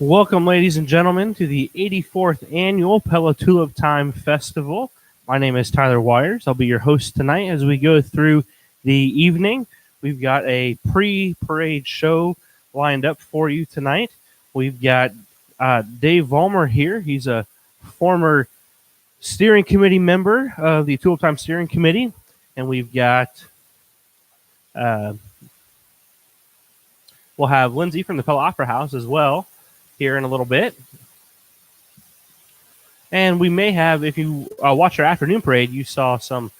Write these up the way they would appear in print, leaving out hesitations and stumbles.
Welcome, ladies and gentlemen, to the 84th annual Pella Tulip Time Festival. My name is Tyler Wires. I'll be your host tonight as we go through the evening. We've got a pre-parade show lined up for you tonight. We've got Dave Vollmer here. He's a former steering committee member of the Tulip Time Steering Committee. And we've got, we'll have Lindsay from the Pella Opera House as well here in a little bit. And we may have, if you watch our afternoon parade, you saw some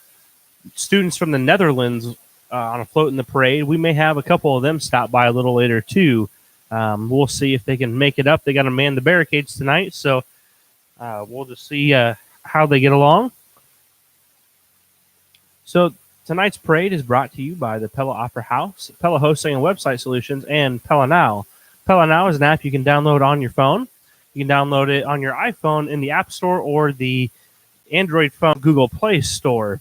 students from the Netherlands on a float in the parade. We may have a couple of them stop by a little later, too. We'll see if they can make it up. They got to man the barricades tonight, so we'll just see how they get along. So tonight's parade is brought to you by the Pella Opera House, Pella Hosting and Website Solutions, and Pella Now. Pella Now is an app you can download on your phone. You can download it on your iPhone in the App Store or the Android phone Google Play Store.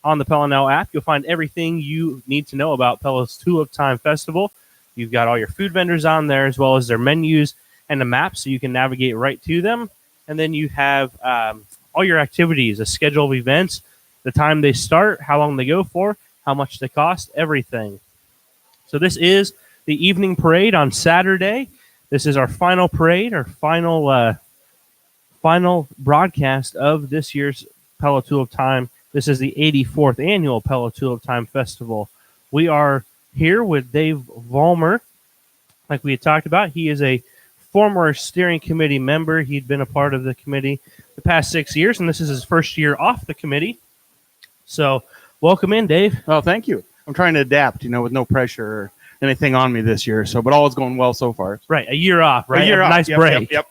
On the Pella Now app, you'll find everything you need to know about Pella's Tulip Time Festival. You've got all your food vendors on there, as well as their menus and a map, so you can navigate right to them. And then you have all your activities, a schedule of events, the time they start, how long they go for, how much they cost, everything. So this is the evening parade on Saturday. This is our final parade, our final broadcast of this year's Pella Tulip Time. This is the 84th annual Pella Tulip Time Festival. We are here with Dave Vollmer. Like we had talked about, he is a former steering committee member. He'd been a part of the committee the past 6 years, and this is his first year off the committee. So welcome in, Dave. Oh, thank you. I'm trying to adapt, with no pressure or anything on me this year. So, but all is going well so far. Right, a year off, right? A year off. Nice break. Yep.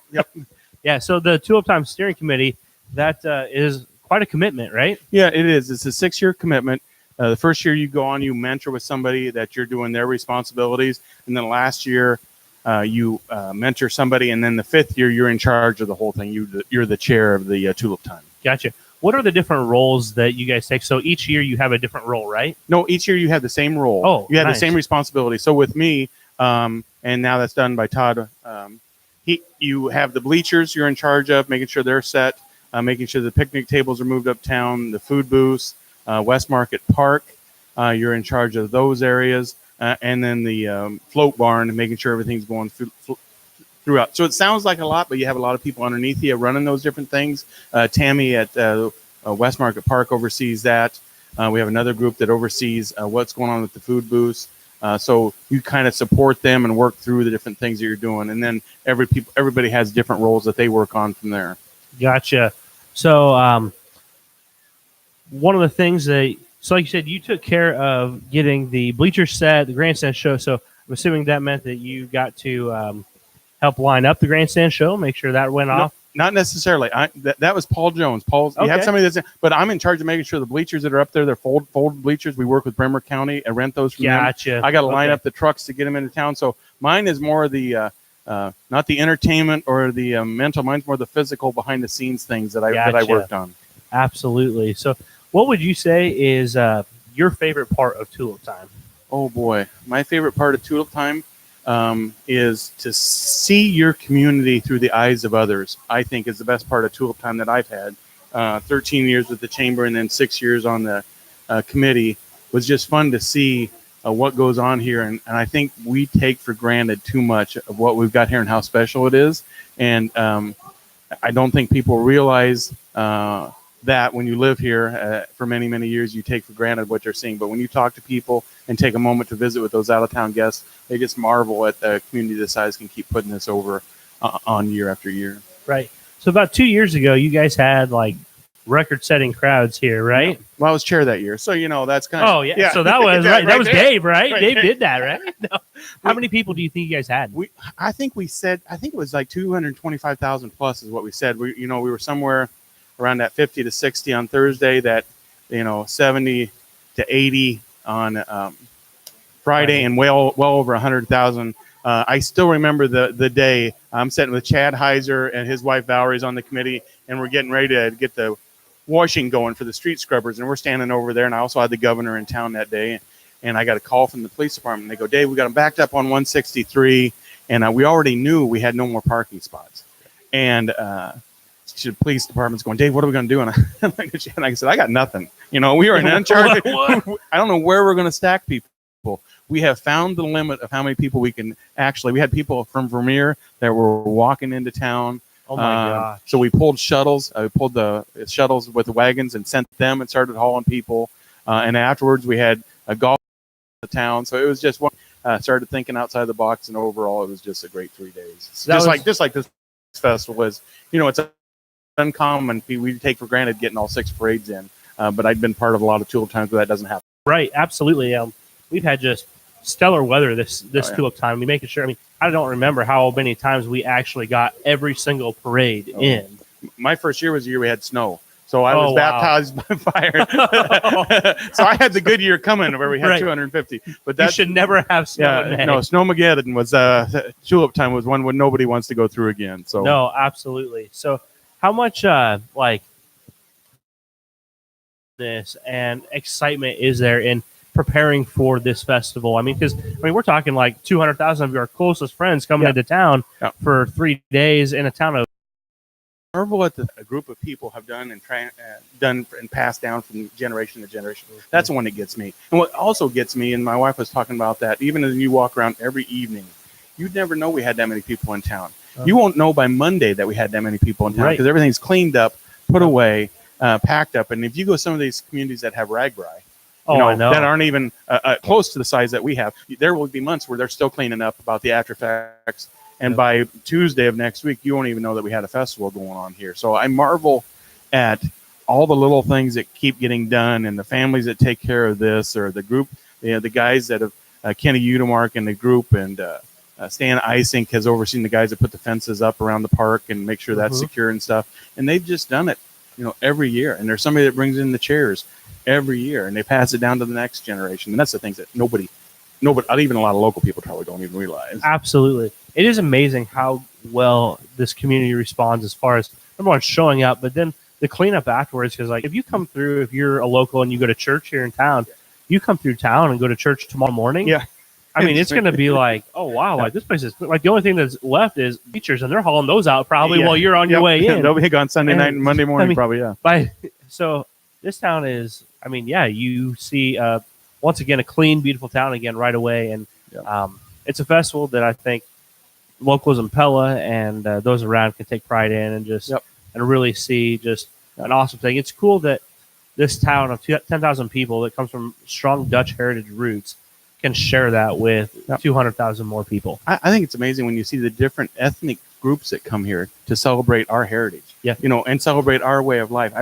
Yeah, so the Tulip Time Steering Committee, that is quite a commitment, right? Yeah, it is. It's a 6-year commitment. The first year you go on, you mentor with somebody that you're doing their responsibilities. And then last year you mentor somebody. And then the 5th year, you're in charge of the whole thing. You're the chair of the Tulip Time. Gotcha. What are the different roles that you guys take? So each year you have a different role, right? No, each year you have the same role. Oh, you have nice. the same responsibility. So with me, and now that's done by Todd, you have the bleachers you're in charge of, making sure they're set, making sure the picnic tables are moved uptown, the food booths, West Market Park, you're in charge of those areas, and then the float barn, making sure everything's going throughout. So it sounds like a lot, but you have a lot of people underneath you running those different things. Tammy at West Market Park oversees that. We have another group that oversees what's going on with the food booths. So you kind of support them and work through the different things that you're doing. And then everybody has different roles that they work on from there. Gotcha. So one of the things like you said, you took care of getting the bleacher set, the grandstand show. So I'm assuming that meant that you got to help line up the grandstand show, make sure that went off? Not necessarily. That was Paul Jones. You had somebody but I'm in charge of making sure the bleachers that are up there, they're folded bleachers. We work with Bremer County and rent those from them. Gotcha. I got to line up the trucks to get them into town. So mine is more the not the entertainment or the mental. Mine's more the physical behind the scenes things that I worked on. Absolutely. So what would you say is your favorite part of Tulip Time? Oh boy, my favorite part of Tulip Time is to see your community through the eyes of others. I think is the best part of Tulip Time that I've had. 13 years with the chamber and then 6 years on the committee was just fun to see what goes on here. And I think we take for granted too much of what we've got here and how special it is. And I don't think people realize that when you live here for many, many years, you take for granted what you're seeing. But when you talk to people and take a moment to visit with those out-of-town guests, they just marvel at the community this size can keep putting this over on year after year. Right. So about 2 years ago, you guys had like record-setting crowds here, right? Yeah. Well, I was chair that year, so that's kind of. Oh yeah. So that was right. That was there. Dave, right? Dave did that, right? No. How many people do you think you guys had? I think it was like 225,000 plus is what we said. We were somewhere around that 50 to 60 on Thursday, that 70 to 80 on Friday, and well over 100,000. I still remember the day I'm sitting with Chad Heiser and his wife Valerie's on the committee, and we're getting ready to get the washing going for the street scrubbers, and we're standing over there. And I also had the governor in town that day, and I got a call from the police department. They go, "Dave, we got them backed up on 163, and we already knew we had no more parking spots. And the police department's going, Dave, what are we going to do? And I said, I got nothing. You know, we are in uncharted. I don't know where we're going to stack people. We have found the limit of how many people we can actually. We had people from Vermeer that were walking into town. Oh my gosh. So we pulled shuttles. We pulled the shuttles with the wagons and sent them and started hauling people. And afterwards, we had a golf in the town. So it was just one. Started thinking outside the box, and overall, it was just a great 3 days. Just like this festival is. You know, it's uncommon. We take for granted getting all 6 parades in. But I've been part of a lot of Tulip times where that doesn't happen. Right, absolutely. We've had just stellar weather this Tulip time. We making sure. I mean, I don't remember how many times we actually got every single parade in. My first year was the year we had snow, so I was baptized by fire. So I had the good year coming where we had 250. But that should never have snow. Yeah, no, Snowmageddon was Tulip time was one nobody wants to go through again. So no, absolutely. So how much this and excitement is there in preparing for this festival? I mean, because we're talking like 200,000 of your closest friends coming into town for 3 days in a town of. Marvel what a group of people have done and passed down from generation to generation. That's the one that gets me. And what also gets me, and my wife was talking about that, even as you walk around every evening, you'd never know we had that many people in town. You won't know by Monday that we had that many people in town because everything's cleaned up, put away, packed up. And if you go to some of these communities that have ragbri, I know. that aren't even close to the size that we have, there will be months where they're still cleaning up about the after effects. And by Tuesday of next week, you won't even know that we had a festival going on here. So I marvel at all the little things that keep getting done, and the families that take care of this, or the group, the guys that have Kenny Udemark in the group, and Stan Isink has overseen the guys that put the fences up around the park and make sure that's secure and stuff. And they've just done it, every year. And there's somebody that brings in the chairs every year, and they pass it down to the next generation. And that's the things that nobody, even a lot of local people probably don't even realize. Absolutely. It is amazing how well this community responds as far as everyone showing up, but then the cleanup afterwards. Because if you come through, if you're a local and you go to church here in town, you come through town and go to church tomorrow morning. Yeah. I mean, it's going to be like, oh, wow, like this place is like the only thing that's left is bleachers, and they're hauling those out probably while you're on your way in. They'll be gone Sunday night and Monday morning, probably, So this town is, you see, once again, a clean, beautiful town again right away. And it's a festival that I think locals in Pella and those around can take pride in and just and really see just an awesome thing. It's cool that this town of 10,000 people that comes from strong Dutch heritage roots can share that with 200,000 more people. I think it's amazing when you see the different ethnic groups that come here to celebrate our heritage, and celebrate our way of life.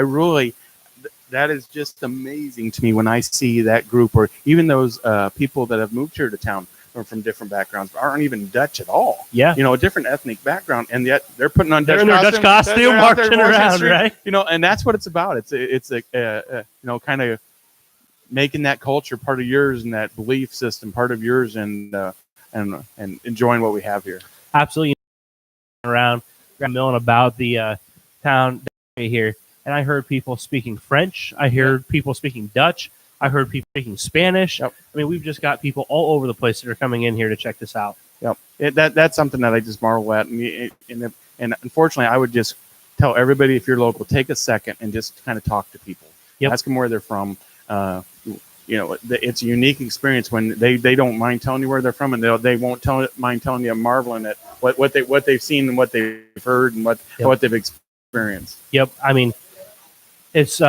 That is just amazing to me when I see that group, or even those people that have moved here to town from different backgrounds, but aren't even Dutch at all. Yeah. A different ethnic background, and yet they're putting on Dutch costume, marching around, right? And that's what it's about. It's kind of making that culture part of yours, and that belief system part of yours, and enjoying what we have here. Absolutely. Around milling about the town here, and I heard people speaking French. I heard people speaking Dutch. I heard people speaking Spanish. Yep. We've just got people all over the place that are coming in here to check this out. Yep. That's something that I just marvel at. And unfortunately, I would just tell everybody, if you're local, take a second and just kind of talk to people. Ask them where they're from. It's a unique experience when they don't mind telling you where they're from, and they won't mind telling you, marveling at what they've seen and what they've heard and what they've experienced. Yep. It's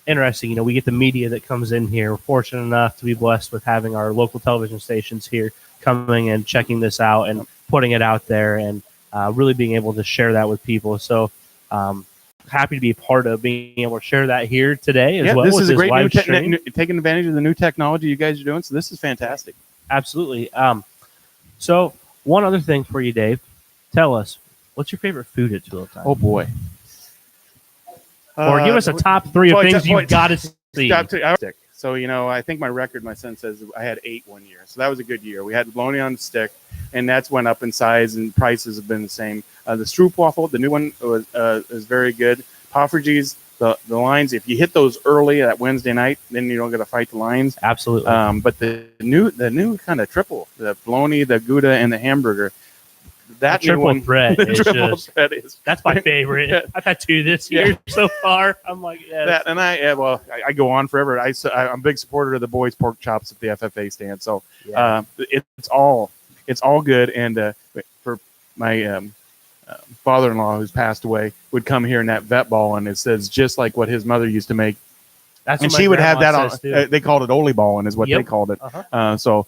interesting. We get the media that comes in here. We're fortunate enough to be blessed with having our local television stations here coming and checking this out and putting it out there, and really being able to share that with people. So happy to be a part of being able to share that here today as well. This is a great live taking advantage of the new technology you guys are doing. So this is fantastic. Absolutely. So one other thing for you, Dave. Tell us, what's your favorite food at Tulip time? Oh, boy. Or give us a top 3 of things you've got to see. So, I think my son says I had 8 one year. So that was a good year. We had the bologna on the stick, and that's went up in size, and prices have been the same. The stroopwafel, the new one, is very good. Poffertjes the lines. If you hit those early that Wednesday night, then you don't get to fight the lines. Absolutely. But the new kind of triple, the bologna, the Gouda, and the hamburger. That triple threat is that's my favorite. I've had 2 this year so far. I'm like, yes. That, and I go on forever. I'm a big supporter of the boys' pork chops at the FFA stand. So it's all good. And for my father-in-law who's passed away would come here in that vet ball, and it says just like what his mother used to make. That's and she would have that on. They called it Oli Ballin', is what they called it. So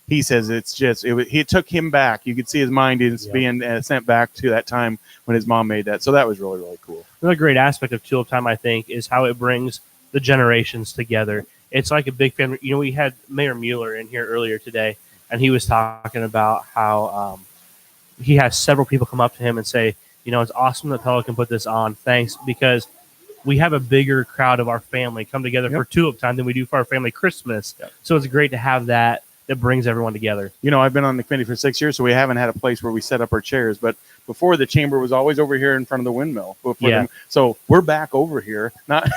he says it took him back. You could see his mind is being sent back to that time when his mom made that. So that was really, really cool. Another great aspect of Tulip Time, I think, is how it brings the generations together. It's like a big family. You know, we had Mayor Mueller in here earlier today, and he was talking about how he has several people come up to him and say, you know, it's awesome that Pella can put this on. Thanks, because we have a bigger crowd of our family come together for Tulip Time than we do for our family Christmas. So it's great to have that brings everyone together. You know, I've been on the committee for 6 years, so we haven't had a place where we set up our chairs. But before, the chamber was always over here in front of the windmill. So we're back over here. Not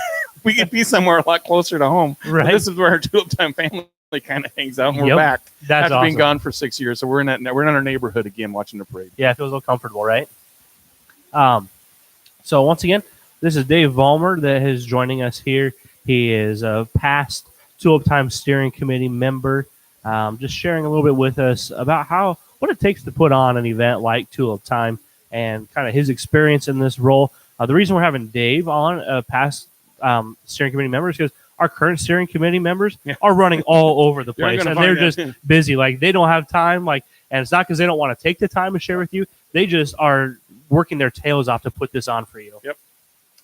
we could be somewhere a lot closer to home. Right. This is where our Tulip Time family kind of hangs out, and we're back. That's after awesome. Being gone for 6 years, so we're in our neighborhood again, watching the parade. Yeah, it feels a little comfortable, right? So once again, this is Dave Vollmer that is joining us here. He is a past Tulip Time Steering Committee member, just sharing a little bit with us about what it takes to put on an event like Tulip Time and kind of his experience in this role. The reason we're having Dave on, past steering committee members, because our current steering committee members are running all over the place, and they're just busy. Like, they don't have time. And it's not because they don't want to take the time to share with you. They just are working their tails off to put this on for you. Yep.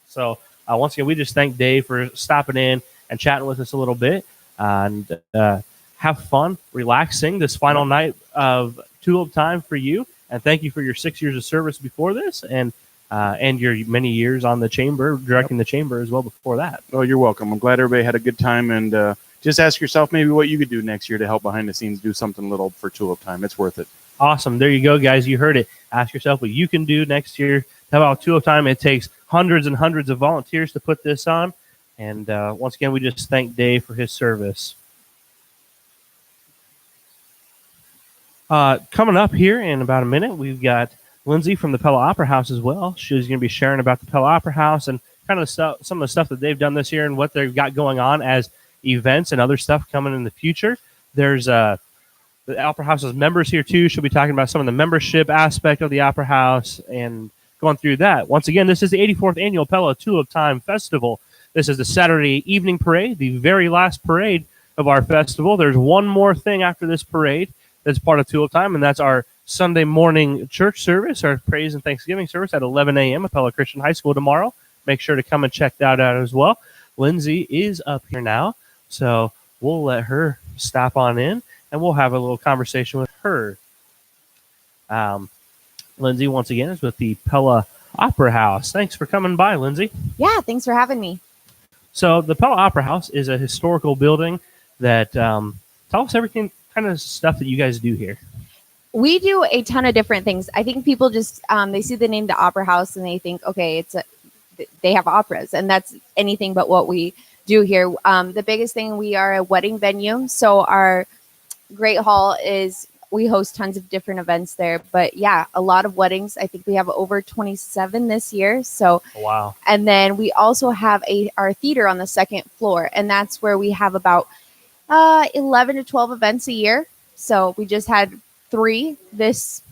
So once again, we just thank Dave for stopping in and chatting with us a little bit, and have fun, relaxing this final night of Tulip Time for you. And thank you for your 6 years of service before this, and your many years on the chamber, directing the chamber as well before that. Oh, you're welcome. I'm glad everybody had a good time, and just ask yourself maybe what you could do next year to help behind the scenes do something little for Tulip Time. It's worth it. Awesome. There you go, guys. You heard it. Ask yourself what you can do next year. How about Tulip Time? It takes hundreds and hundreds of volunteers to put this on. And once again, we just thank Dave for his service. Coming up here in about a minute, we've got Lindsay from the Pella Opera House as well. She's going to be sharing about the Pella Opera House and kind of some of the stuff that they've done this year and what they've got going on as events and other stuff coming in the future. There's the Opera House's members here too. She'll be talking about some of the membership aspect of the Opera House and going through that. Once again, this is the 84th Annual Pella Tulip Time Festival. This is the Saturday evening parade, the very last parade of our festival. There's one more thing after this parade that's part of Tulip Time, and that's our Sunday morning church service, our praise and thanksgiving service at 11 a.m. at Pella Christian High School tomorrow. Make sure to come and check that out as well. Lindsay is up here now, so we'll let her stop on in, and we'll have a little conversation with her. Lindsay, once again, is with the Pella Opera House. Thanks for coming by, Lindsay. Yeah, thanks for having me. So the Pella Opera House is a historical building that tell us everything, kind of stuff that you guys do here. We do a ton of different things. I think people just they see the name the Opera House and they think, okay, they have operas, and that's anything but what we do here. The biggest thing, we are a wedding venue, so our Great Hall we host tons of different events there. But yeah, a lot of weddings. I think we have over 27 this year. So wow. And then we also have our theater on the second floor, and that's where we have about 11 to 12 events a year. So we just had 3 this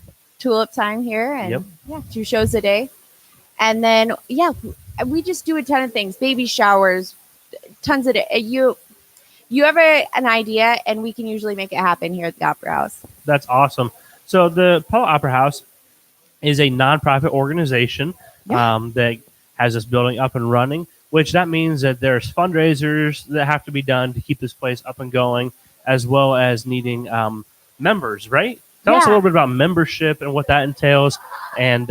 Tulip Time here, and 2 shows a day. And then we just do a ton of things, baby showers, tons of you have an idea, and we can usually make it happen here at the Opera House. That's awesome. So the Pella Opera House is a nonprofit organization that has this building up and running, which that means that there's fundraisers that have to be done to keep this place up and going, as well as needing members, right? Tell us a little bit about membership and what that entails, and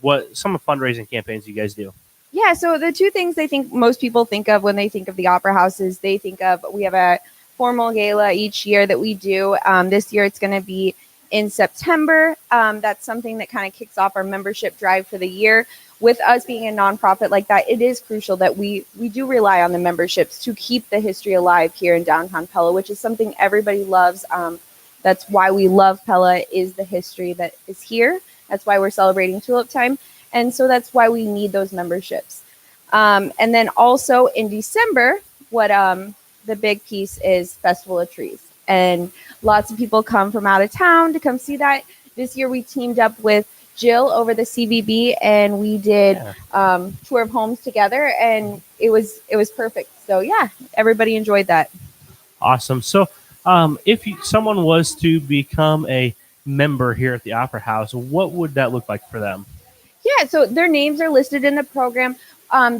what some of the fundraising campaigns you guys do. Yeah, so the 2 things I think most people think of when they think of the Opera House is we have a formal gala each year that we do. This year it's going to be in September. That's something that kind of kicks off our membership drive for the year. With us being a nonprofit like that, it is crucial that we do rely on the memberships to keep the history alive here in downtown Pella, which is something everybody loves. That's why we love Pella, is the history that is here. That's why we're celebrating Tulip Time. And so that's why we need those memberships. And then also in December, what the big piece is Festival of Trees. And lots of people come from out of town to come see that. This year we teamed up with Jill over the CVB, and we did tour of homes together, and it was perfect. So yeah, everybody enjoyed that. Awesome. So if someone was to become a member here at the Opera House, what would that look like for them? Yeah, so their names are listed in the program.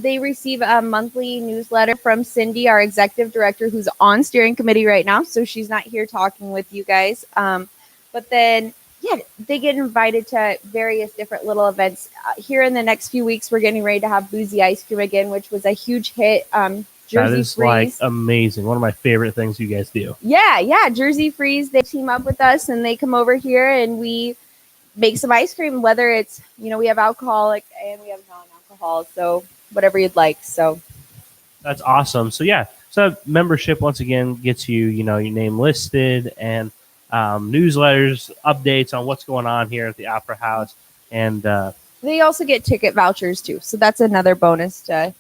They receive a monthly newsletter from Cindy, our executive director, who's on steering committee right now. So she's not here talking with you guys. But then, yeah, they get invited to various different little events. Here in the next few weeks, we're getting ready to have Boozy Ice Cream again, which was a huge hit. Jersey that is Freeze. Like amazing. One of my favorite things you guys do. Yeah. Jersey Freeze, they team up with us and they come over here and we make some ice cream, whether it's, we have alcoholic and we have non-alcohol. So whatever you'd like. So that's awesome. So yeah. So membership once again gets you, your name listed and newsletters, updates on what's going on here at the Opera House. And they also get ticket vouchers too. So that's another bonus to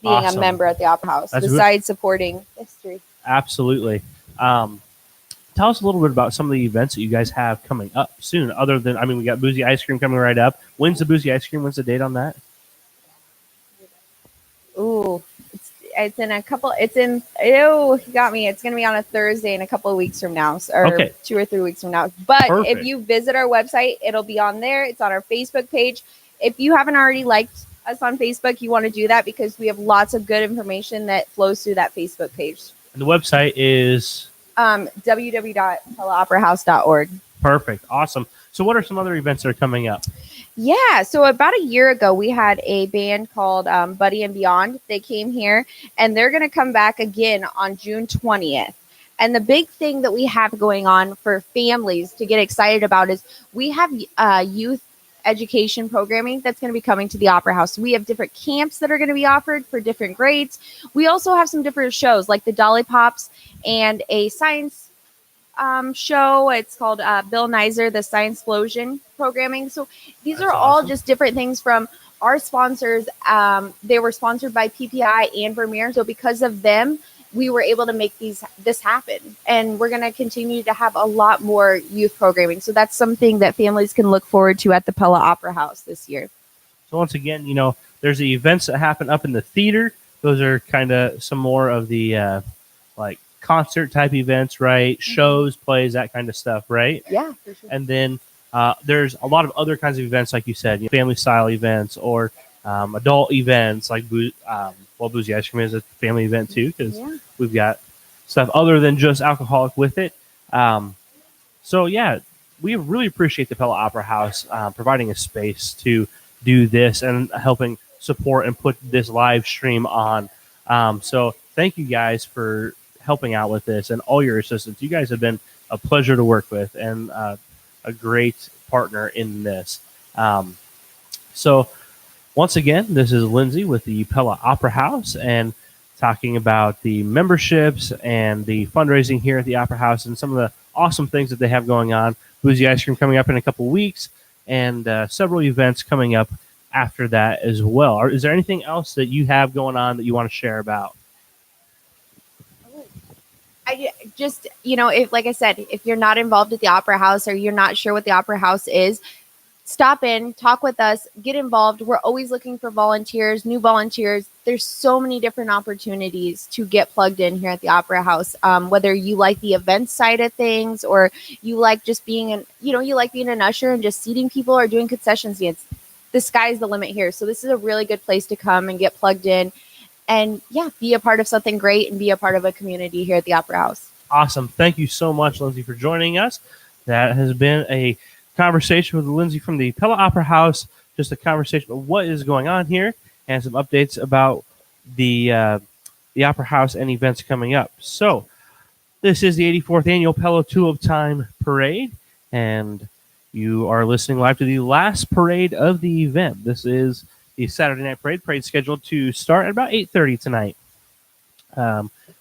being awesome. A member at the Opera House, besides supporting history. Absolutely. Tell us a little bit about some of the events that you guys have coming up soon. Other than, we got Boozy Ice Cream coming right up. When's the Boozy Ice Cream? When's the date on that? Ooh, it's in a couple. You got me. It's going to be on a Thursday in a couple of weeks from now, or 2 or 3 weeks from now. But perfect. If you visit our website, it'll be on there. It's on our Facebook page. If you haven't already liked us on Facebook, you want to do that because we have lots of good information that flows through that Facebook page. And the website is www.pellaoperahouse.org. Perfect. Awesome. So what are some other events that are coming up? Yeah. So about a year ago, we had a band called Buddy and Beyond. They came here and they're going to come back again on June 20th. And the big thing that we have going on for families to get excited about is we have youth education programming that's going to be coming to the Opera House. We have different camps that are going to be offered for different grades. We also have some different shows like the Dolly Pops and a science show. It's called Bill Nizer, the Science Explosion programming. So these that's are all awesome. Just different things from our sponsors. They were sponsored by PPI and Vermeer. So because of them, we were able to make this happen. And we're going to continue to have a lot more youth programming. So that's something that families can look forward to at the Pella Opera House this year. So once again, there's the events that happen up in the theater. Those are kind of some more of the like concert type events, right? Mm-hmm. Shows, plays, that kind of stuff, right? Yeah, for sure. And then there's a lot of other kinds of events, like you said, family style events or adult events like Boozy Ice Cream is a family event too, because we've got stuff other than just alcoholic with it. So yeah, we really appreciate the Pella Opera House providing a space to do this and helping support and put this live stream on. So thank you guys for helping out with this and all your assistance. You guys have been a pleasure to work with and a great partner in this. So once again, this is Lindsay with the Pella Opera House and talking about the memberships and the fundraising here at the Opera House and some of the awesome things that they have going on. Boozy Ice Cream coming up in a couple weeks and several events coming up after that as well. Is there anything else that you have going on that you want to share about? I just, if, like I said, if you're not involved at the Opera House or you're not sure what the Opera House is, stop in, talk with us, get involved. We're always looking for volunteers, new volunteers. There's so many different opportunities to get plugged in here at the Opera House. Whether you like the event side of things or you like just being you like being an usher and just seating people or doing concession stands, the sky's the limit here. So this is a really good place to come and get plugged in and be a part of something great and be a part of a community here at the Opera House. Awesome. Thank you so much, Lindsay, for joining us. That has been a conversation with Lindsay from the Pella Opera House, just a conversation about what is going on here and some updates about the Opera House and events coming up. So this is the 84th annual Pella Tulip Time Parade, and you are listening live to the last parade of the event. This is the Saturday night parade. Parade scheduled to start at about 8:30 tonight.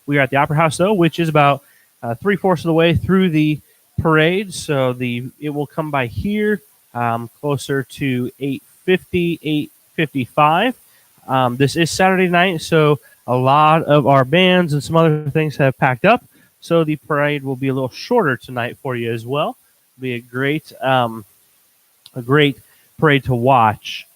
We are at the Opera House, though, which is about 3/4 of the way through the parade. So it will come by here closer to 8:50, 8:55. This is Saturday night, so a lot of our bands and some other things have packed up. So the parade will be a little shorter tonight for you as well. It'll be a great parade to watch.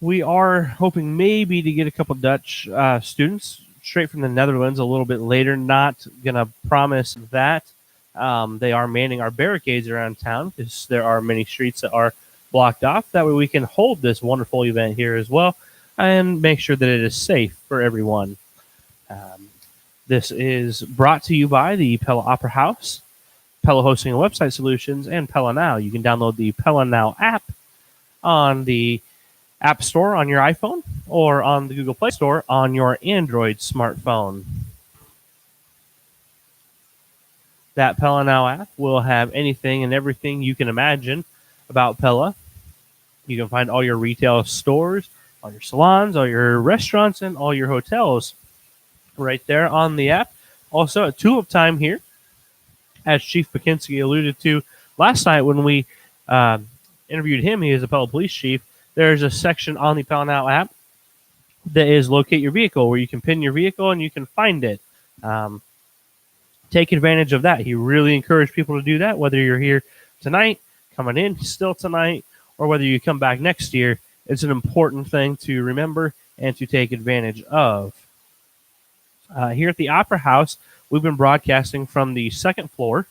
We are hoping maybe to get a couple Dutch students straight from the Netherlands a little bit later. Not going to promise that. They are manning our barricades around town because there are many streets that are blocked off. That way we can hold this wonderful event here as well and make sure that it is safe for everyone. This is brought to you by the Pella Opera House, Pella Hosting and Website Solutions, and Pella Now. You can download the Pella Now app on the App Store on your iPhone or on the Google Play Store on your Android smartphone. That Pella Now app will have anything and everything you can imagine about Pella. You can find all your retail stores, all your salons, all your restaurants, and all your hotels right there on the app. Also, at Tulip time here, as Chief Bakinski alluded to last night when we interviewed him. He is a Pella Police Chief. There's a section on the Pella Now app that is locate your vehicle, where you can pin your vehicle and you can find it. Take advantage of that. He really encouraged people to do that, whether you're here tonight, coming in still tonight, or whether you come back next year. It's an important thing to remember and to take advantage of. Here at the Opera House, we've been broadcasting from the second floor,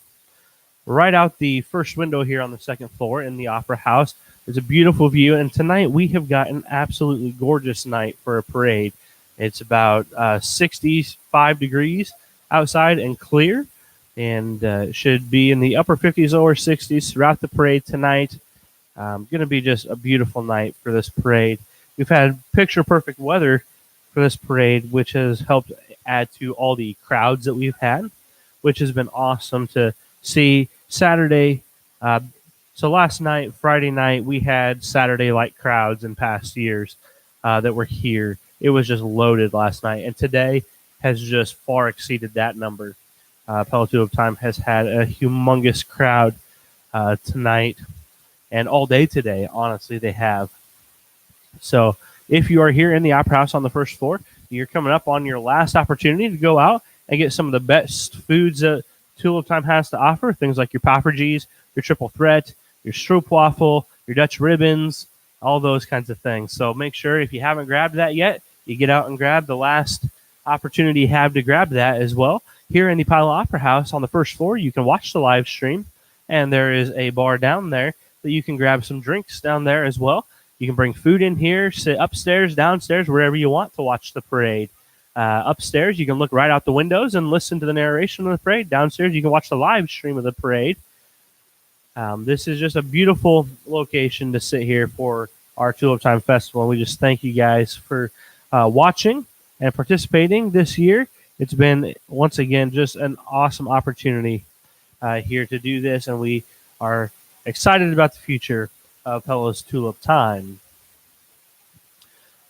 right out the first window here on the second floor in the Opera House. There's a beautiful view, and tonight we have got an absolutely gorgeous night for a parade. It's about 65 degrees outside and clear, and should be in the upper 50s, lower 60s throughout the parade tonight. Going to be just a beautiful night for this parade. We've had picture-perfect weather for this parade, which has helped add to all the crowds that we've had, which has been awesome to see. Saturday, so last night, Friday night, we had Saturday-like crowds in past years that were here. It was just loaded last night, and today has just far exceeded that number. Pella Tulip Time has had a humongous crowd tonight and all day today. Honestly, they have. So if you are here in the Opera House on the first floor, you're coming up on your last opportunity to go out and get some of the best foods that Tulip Time has to offer. Things like your Poffertjes, your Triple Threat, your Stroopwafel, your Dutch Ribbons, all those kinds of things. So make sure if you haven't grabbed that yet, you get out and grab the last opportunity you have to grab that as well. Here in the Pella Opera House on the first floor, you can watch the live stream, and there is a bar down there that you can grab some drinks down there as well. You can bring food in here, sit upstairs, downstairs, wherever you want to watch the parade. Upstairs, you can look right out the windows and listen to the narration of the parade. Downstairs, you can watch the live stream of the parade. This is just a beautiful location to sit here for our Tulip Time Festival. We just thank you guys for watching and participating this year. It's been, once again, just an awesome opportunity here to do this, and we are excited about the future of Pella's Tulip Time.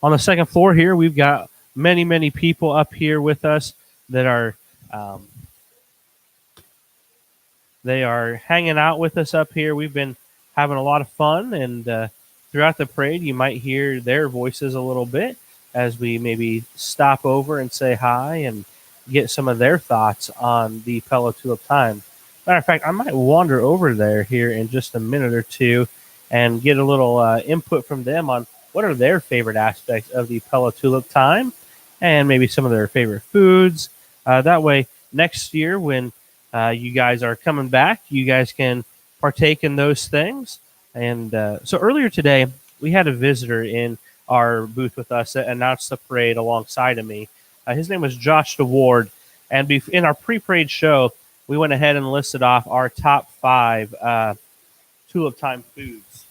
On the second floor here, we've got many, many people up here with us that are they are hanging out with us up here. We've been having a lot of fun, and throughout the parade, you might hear their voices a little bit as we maybe stop over and say hi and get some of their thoughts on the Pella Tulip Time. Matter of fact, I might wander over there here in just a minute or two and get a little input from them on what are their favorite aspects of the Pella Tulip Time and maybe some of their favorite foods. That way, next year when you guys are coming back, you guys can partake in those things. And so earlier today, we had a visitor in our booth with us that announced the parade alongside of me. His name was Josh DeWard. And in our pre-parade show, we went ahead and listed off our top 5 Tulip Time foods.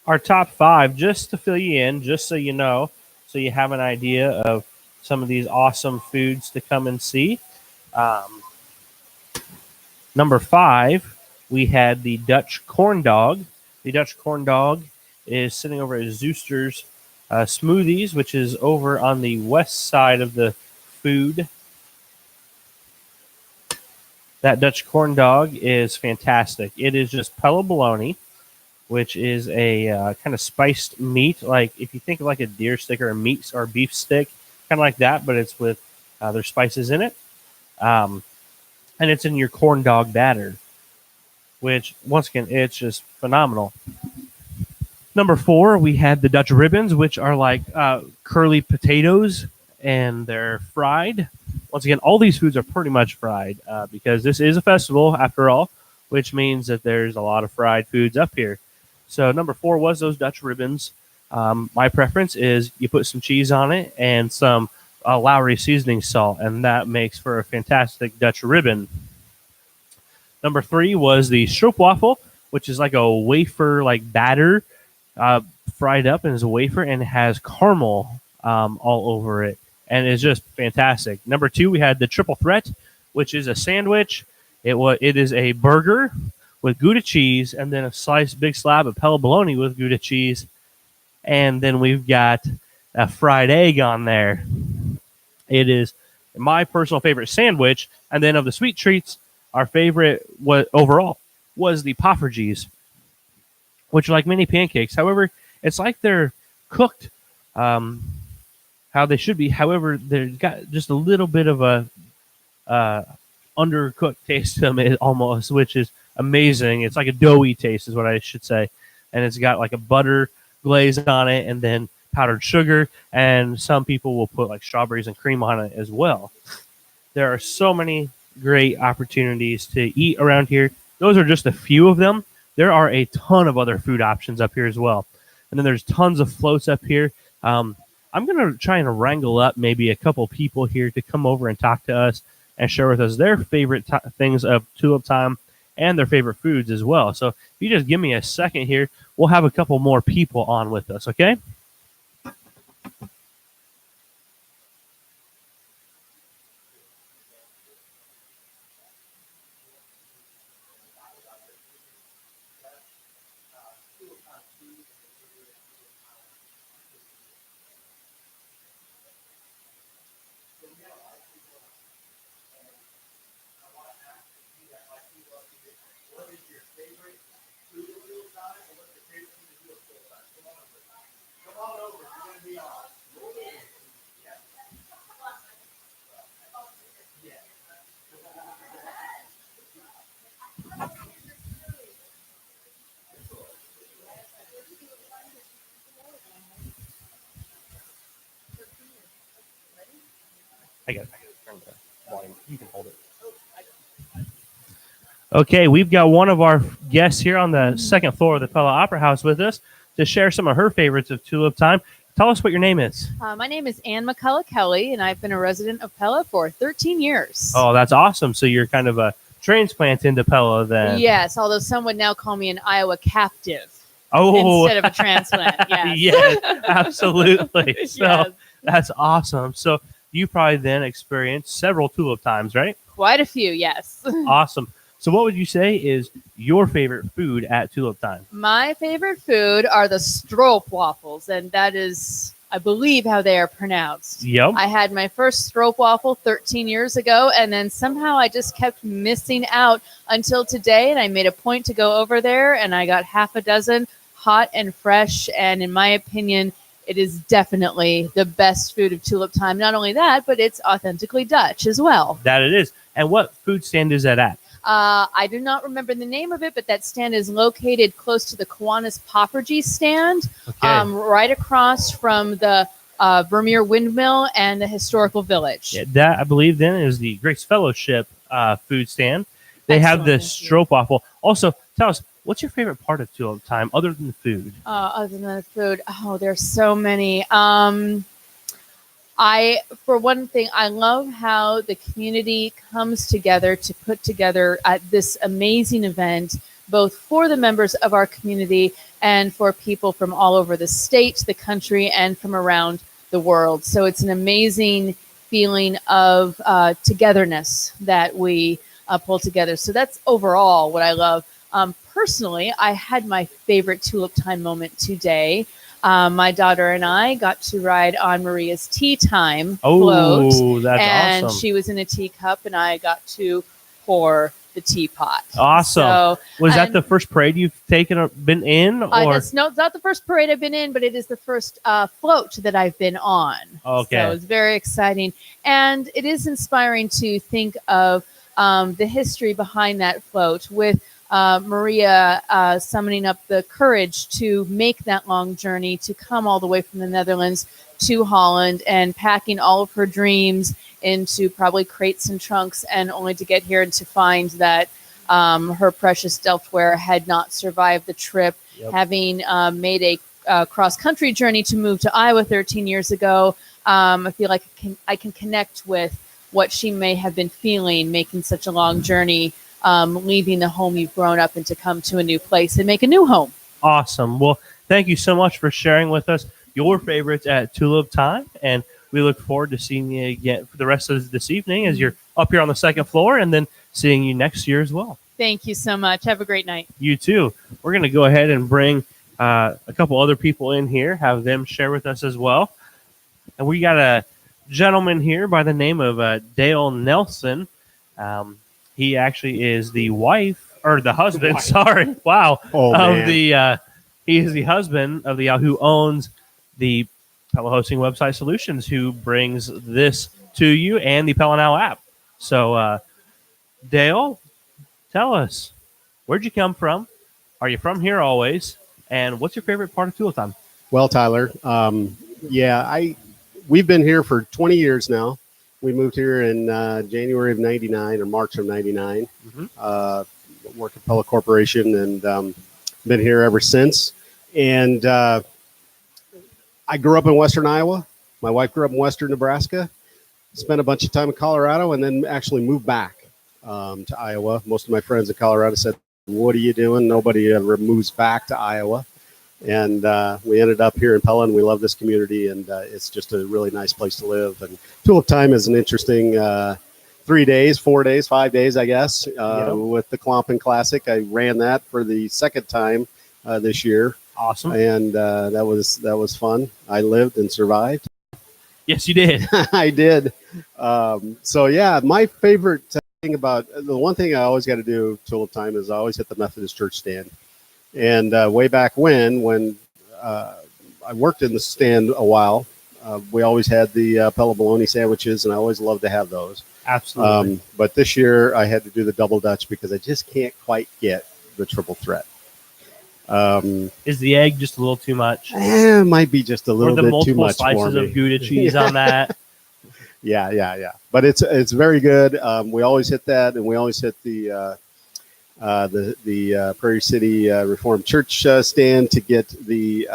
Our top 5, just to fill you in, just so you know, so you have an idea of some of these awesome foods to come and see. Number 5, we had the Dutch corn dog. The Dutch corn dog is sitting over at Zooster's Smoothies, which is over on the west side of the food. That Dutch corn dog is fantastic. It is just Pella bologna, which is a kind of spiced meat. Like if you think of like a deer stick or a meat or beef stick, kind of like that, but it's with their spices in it. And it's in your corn dog batter, which once again, it's just phenomenal. Number 4, we had the Dutch ribbons, which are like curly potatoes, and they're fried. Once again, all these foods are pretty much fried because this is a festival after all, which means that there's a lot of fried foods up here. So number 4 was those Dutch ribbons. My preference is you put some cheese on it and some Lowry seasoning salt, and that makes for a fantastic Dutch ribbon. Number 3 was the stroopwafel, which is like a wafer, like batter, fried up and is a wafer and has caramel all over it, and it's just fantastic. Number 2, we had the triple threat, which is a sandwich. It is a burger with Gouda cheese, and then a big slab of Pella bologna with Gouda cheese, and then we've got a fried egg on there. It is my personal favorite sandwich, and then of the sweet treats, our favorite overall was the poffertjes, which are like mini pancakes. However, it's like they're cooked how they should be. However, they've got just a little bit of a undercooked taste to them almost, which is amazing. It's like a doughy taste is what I should say. And it's got like a butter glaze on it and then powdered sugar. And some people will put like strawberries and cream on it as well. There are so many great opportunities to eat around here. Those are just a few of them. There are a ton of other food options up here as well. And then there's tons of floats up here. I'm going to try and wrangle up maybe a couple people here to come over and talk to us and share with us their favorite things of Tulip Time and their favorite foods as well. So if you just give me a second here, we'll have a couple more people on with us, okay? I got to turn the volume. You can hold it. Okay, we've got one of our guests here on the second floor of the Pella Opera House with us to share some of her favorites of Tulip Time. Tell us what your name is. My name is Ann McCullough Kelly, and I've been a resident of Pella for 13 years. Oh, that's awesome. So you're kind of a transplant into Pella then. Yes, although some would now call me an Iowa captive instead of a transplant. Yes, yes, absolutely. So yes. That's awesome. So you probably then experienced several Tulip Times, right? Quite a few, yes. Awesome. So what would you say is your favorite food at Tulip Time? My favorite food are the stroopwafels, and that is, I believe, how they are pronounced. Yep. I had my first stroopwafel 13 years ago, and then somehow I just kept missing out until today, and I made a point to go over there, and I got half a dozen, hot and fresh, and in my opinion, it is definitely the best food of Tulip Time. Not only that, but it's authentically Dutch as well. That it is. And what food stand is that at? I do not remember the name of it, but that stand is located close to the Kiwanis Poffertjes stand, Okay. right across from the Vermeer Windmill and the Historical Village. Yeah, that, I believe, then is the Grace Fellowship food stand. They have the stroopwafel. Also, tell us, what's your favorite part of Tulip Time other than the food? Other than the food, there's so many. For one thing, I love how the community comes together to put together this amazing event, both for the members of our community and for people from all over the state, the country, and from around the world. So it's an amazing feeling of togetherness that we pull together. So that's overall what I love. Personally, I had my favorite Tulip Time moment today. My daughter and I got to ride on Maria's Tea Time float. Oh, that's And awesome. she was in a teacup, and I got to pour the teapot. Awesome. So, Was that the first parade you've been in? Or it's not the first parade I've been in, but it is the first float that I've been on. Okay. So it's very exciting. And it is inspiring to think of the history behind that float with Maria summoning up the courage to make that long journey, to come all the way from the Netherlands to Holland and packing all of her dreams into probably crates and trunks, and only to get here and to find that her precious Delftware had not survived the trip, having made a cross-country journey to move to Iowa 13 years ago. I feel like I can connect with what she may have been feeling, making such a long journey, leaving the home you've grown up in to come to a new place and make a new home. Awesome. Well, thank you so much for sharing with us your favorites at Tulip Time, and we look forward to seeing you again for the rest of this evening as you're up here on the second floor, and then seeing you next year as well. Thank you so much. Have a great night. You too. We're going to go ahead and bring a couple other people in here, have them share with us as well. And we got a gentleman here by the name of Dale Nelson. He actually is the wife, or the husband, sorry. Wow. Oh, man. He is the husband of who owns the Pella Hosting Website Solutions, who brings this to you and the Pella Now app. So, Dale, tell us, where'd you come from? Are you from here always? And what's your favorite part of Tulip Time? Well, Tyler, we've been here for 20 years now. We moved here in January of 99 or March of 99. Worked at Pella Corporation and been here ever since. And I grew up in Western Iowa. My wife grew up in Western Nebraska. Spent a bunch of time in Colorado, and then actually moved back to Iowa. Most of my friends in Colorado said, "What are you doing?" Nobody ever moves back to Iowa. And we ended up here in Pella, and we love this community, and it's just a really nice place to live. And Tulip Time is an interesting 3 days, 4 days, 5 days, I guess, with the Klompen Classic. I ran that for the second time this year. Awesome. And that was fun. I lived and survived. Yes, you did. I did. So, yeah, my favorite thing about the one thing I always got to do Tulip Time is I always hit the Methodist Church stand. And way back when I worked in the stand a while, we always had the Pella bologna sandwiches, and I always loved to have those. Absolutely. But this year I had to do the double Dutch because I just can't quite get the triple threat. Is the egg just a little too much? It might be just a little or the bit multiple too much slices for me. of Gouda cheese on that? Yeah. But it's very good. We always hit that, and we always hit the Prairie City Reformed Church stand to get the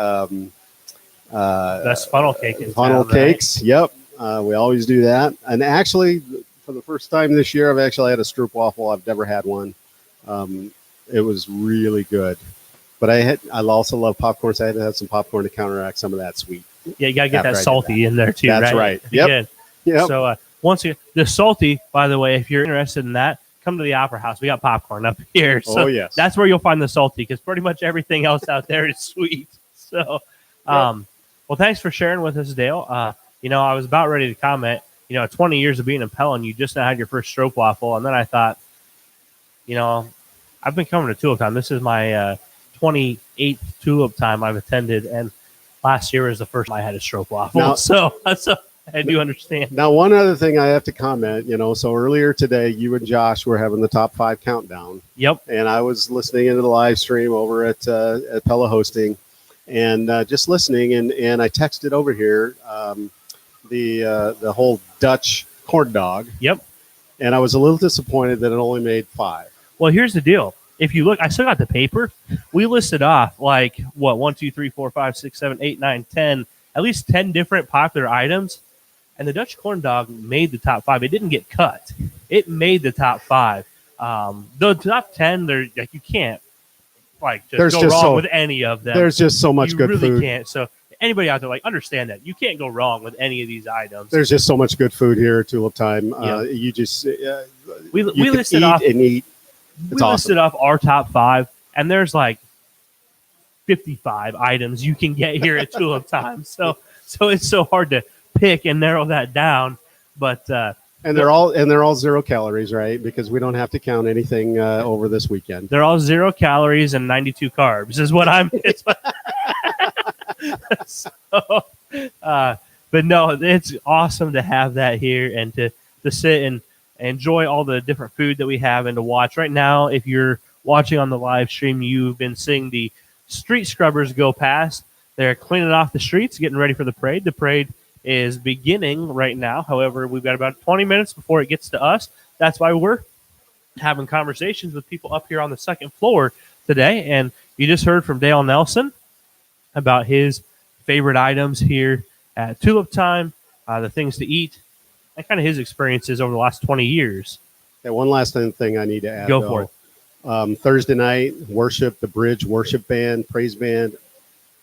Best funnel cake in funnel town, right? cakes. Yep, we always do that. And actually, for the first time this year, I've actually had a stroopwafel. I've never had one. It was really good. But I also love popcorn, so I had to have some popcorn to counteract some of that sweet. Yeah, you got to get After I that did salty in there too. That's right. Yep. Good. Yep. So once again, the salty, by the way, if you're interested in that, come to the Opera House. We got popcorn up here. So yes. that's where you'll find the salty, because pretty much everything else out there is sweet. So, well, thanks for sharing with us, Dale. I was about ready to comment, 20 years of being in Pella, and you just now had your first stroopwafel. And then I thought, I've been coming to Tulip Time. This is my 28th Tulip Time I've attended, and last year was the first time I had a stroopwafel. Now, so I do understand. Now, one other thing I have to comment, so earlier today, you and Josh were having the top 5 countdown. Yep. And I was listening into the live stream over at Pella Hosting, and just listening, and I texted over here the whole Dutch corn dog. Yep. And I was a little disappointed that it only made 5. Well, here's the deal. If you look, I still got the paper. We listed off 1, 2, 3, 4, 5, 6, 7, 8, 9, 10, at least 10 different popular items. And the Dutch corn dog made the top 5. It didn't get cut. It made the top 5. The top 10, they're you can't go wrong with any of them. There's just so much you good really food. Can't. So anybody out there, like, understand that you can't go wrong with any of these items. There's just so much good food here at Tulip Time. Yeah. You just We you can listed eat off and eat. we It's awesome. listed off our top 5, and there's like 55 items you can get here at Tulip Time. So it's so hard to pick and narrow that down. But And they're all 0 calories, right? Because we don't have to count anything over this weekend. they're all 0 calories and 92 carbs is what I'm. It's so, but no, it's awesome to have that here and to sit and enjoy all the different food that we have and to watch. Right now, if you're watching on the live stream, you've been seeing the street scrubbers go past. They're cleaning off the streets, getting ready for the parade. The parade is beginning right now. However, we've got about 20 minutes before it gets to us. That's why we're having conversations with people up here on the second floor today. And you just heard from Dale Nelson about his favorite items here at Tulip Time, the things to eat, and kind of his experiences over the last 20 years. Okay, one last thing I need to add. Go for it. Thursday night worship, the Bridge Worship Band, praise band,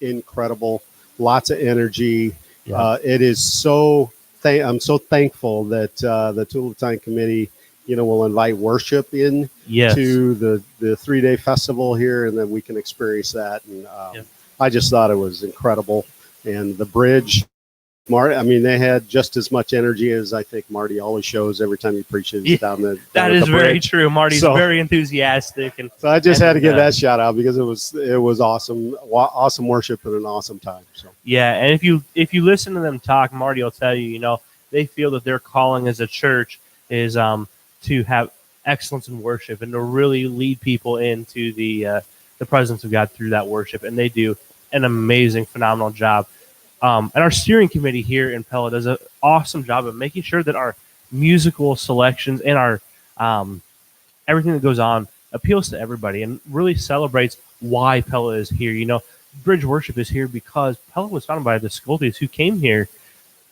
incredible, lots of energy. Yeah. It is so. I'm so thankful that the Tulip Time Committee, will invite worship in Yes. to the 3-day festival here, and then we can experience that. And I just thought it was incredible. And the Bridge, they had just as much energy as I think Marty always shows every time he preaches down the. That is very true. Marty's very enthusiastic, and so I just had to give that shout out because it was awesome, awesome worship and an awesome time. So yeah, and if you listen to them talk, Marty will tell you, they feel that their calling as a church is to have excellence in worship and to really lead people into the presence of God through that worship, and they do an amazing, phenomenal job. And our steering committee here in Pella does an awesome job of making sure that our musical selections and our everything that goes on appeals to everybody and really celebrates why Pella is here. Bridge Worship is here because Pella was founded by the Scoltis who came here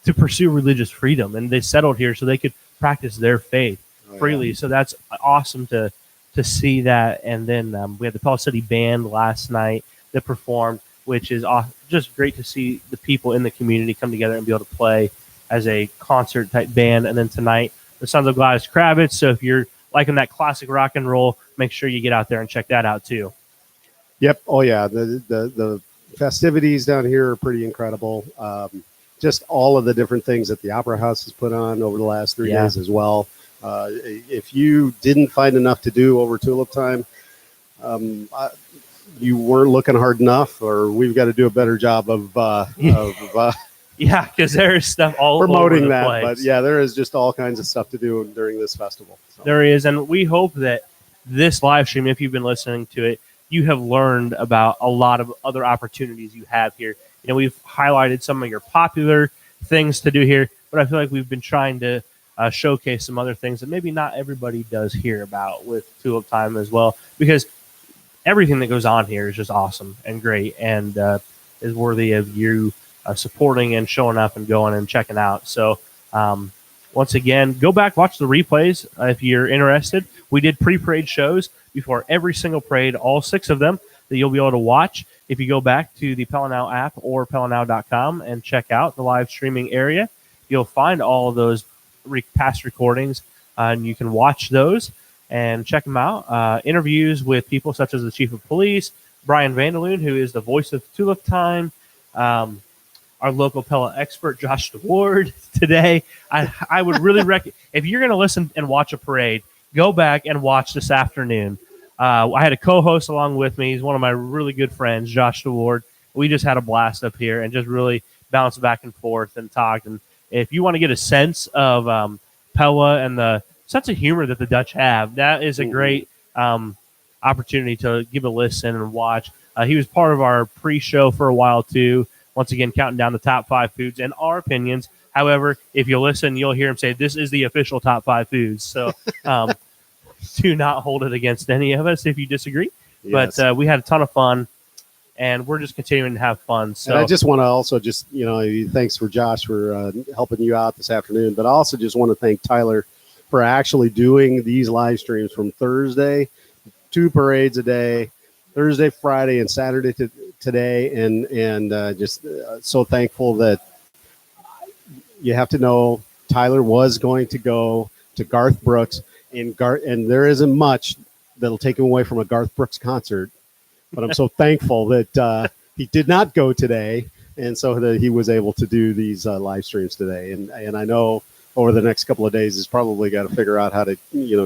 to pursue religious freedom, and they settled here so they could practice their faith freely. Yeah. So that's awesome to see that. And then we had the Pella City Band last night that performed, which is just great to see the people in the community come together and be able to play as a concert type band. And then tonight, the Sons of Gladys Kravitz. So if you're liking that classic rock and roll, make sure you get out there and check that out too. Yep. Oh yeah. The festivities down here are pretty incredible. Just all of the different things that the Opera House has put on over the last 3 days as well. If you didn't find enough to do over Tulip Time, you weren't looking hard enough, or we've got to do a better job of because there's stuff all promoting over the that. place. But yeah, there is just all kinds of stuff to do during this festival. So. There is, and we hope that this live stream, if you've been listening to it, you have learned about a lot of other opportunities you have here. We've highlighted some of your popular things to do here, but I feel like we've been trying to showcase some other things that maybe not everybody does hear about with Tulip Time as well, because everything that goes on here is just awesome and great and is worthy of you supporting and showing up and going and checking out. So once again, go back, watch the replays if you're interested. We did pre-parade shows before every single parade, all 6 of them that you'll be able to watch. If you go back to the Pella Now app or PellaNow.com and check out the live streaming area, you'll find all of those past recordings, and you can watch those and check them out. Interviews with people such as the Chief of Police, Brian Vandaloon, who is the voice of Tulip Time, our local Pella expert, Josh DeWard, today. I would really recommend, if you're going to listen and watch a parade, go back and watch this afternoon. I had a co-host along with me. He's one of my really good friends, Josh DeWard. We just had a blast up here and just really bounced back and forth and talked. And if you want to get a sense of Pella and the sense of humor that the Dutch have, that is a great opportunity to give a listen and watch. He was part of our pre-show for a while too. Once again, counting down the top 5 foods and our opinions. However, if you listen, you'll hear him say, this is the official top 5 foods. So do not hold it against any of us if you disagree. Yes. But we had a ton of fun, and we're just continuing to have fun. So and I just want to also thanks for Josh for helping you out this afternoon. But I also just want to thank Tyler for actually doing these live streams from Thursday, 2 parades a day, Thursday, Friday, and Saturday today, and just so thankful that you have to know Tyler was going to go to Garth Brooks, and there isn't much that'll take him away from a Garth Brooks concert. But I'm so thankful that he did not go today, and so that he was able to do these live streams today. And I know over the next couple of days, he's probably got to figure out how to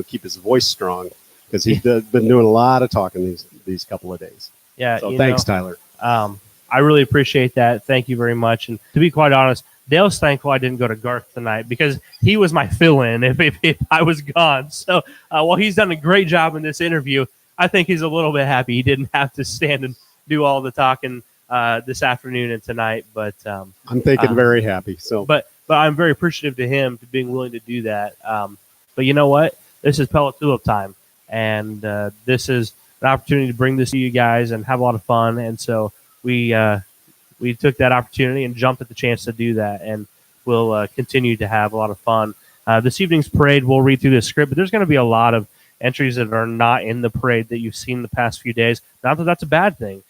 keep his voice strong, because he's been doing a lot of talking these couple of days. Yeah. So thanks, Tyler. I really appreciate that. Thank you very much. And to be quite honest, Dale's thankful I didn't go to Garth tonight, because he was my fill-in if I was gone. So while he's done a great job in this interview, I think he's a little bit happy he didn't have to stand and do all the talking this afternoon and tonight. But I'm thinking very happy. So, but I'm very appreciative to him for being willing to do that. But you know what? This is Pella Tulip time, and this is an opportunity to bring this to you guys and have a lot of fun. And so we took that opportunity and jumped at the chance to do that, and we'll continue to have a lot of fun. This evening's parade, we'll read through the script, but there's going to be a lot of entries that are not in the parade that you've seen the past few days. Not that that's a bad thing.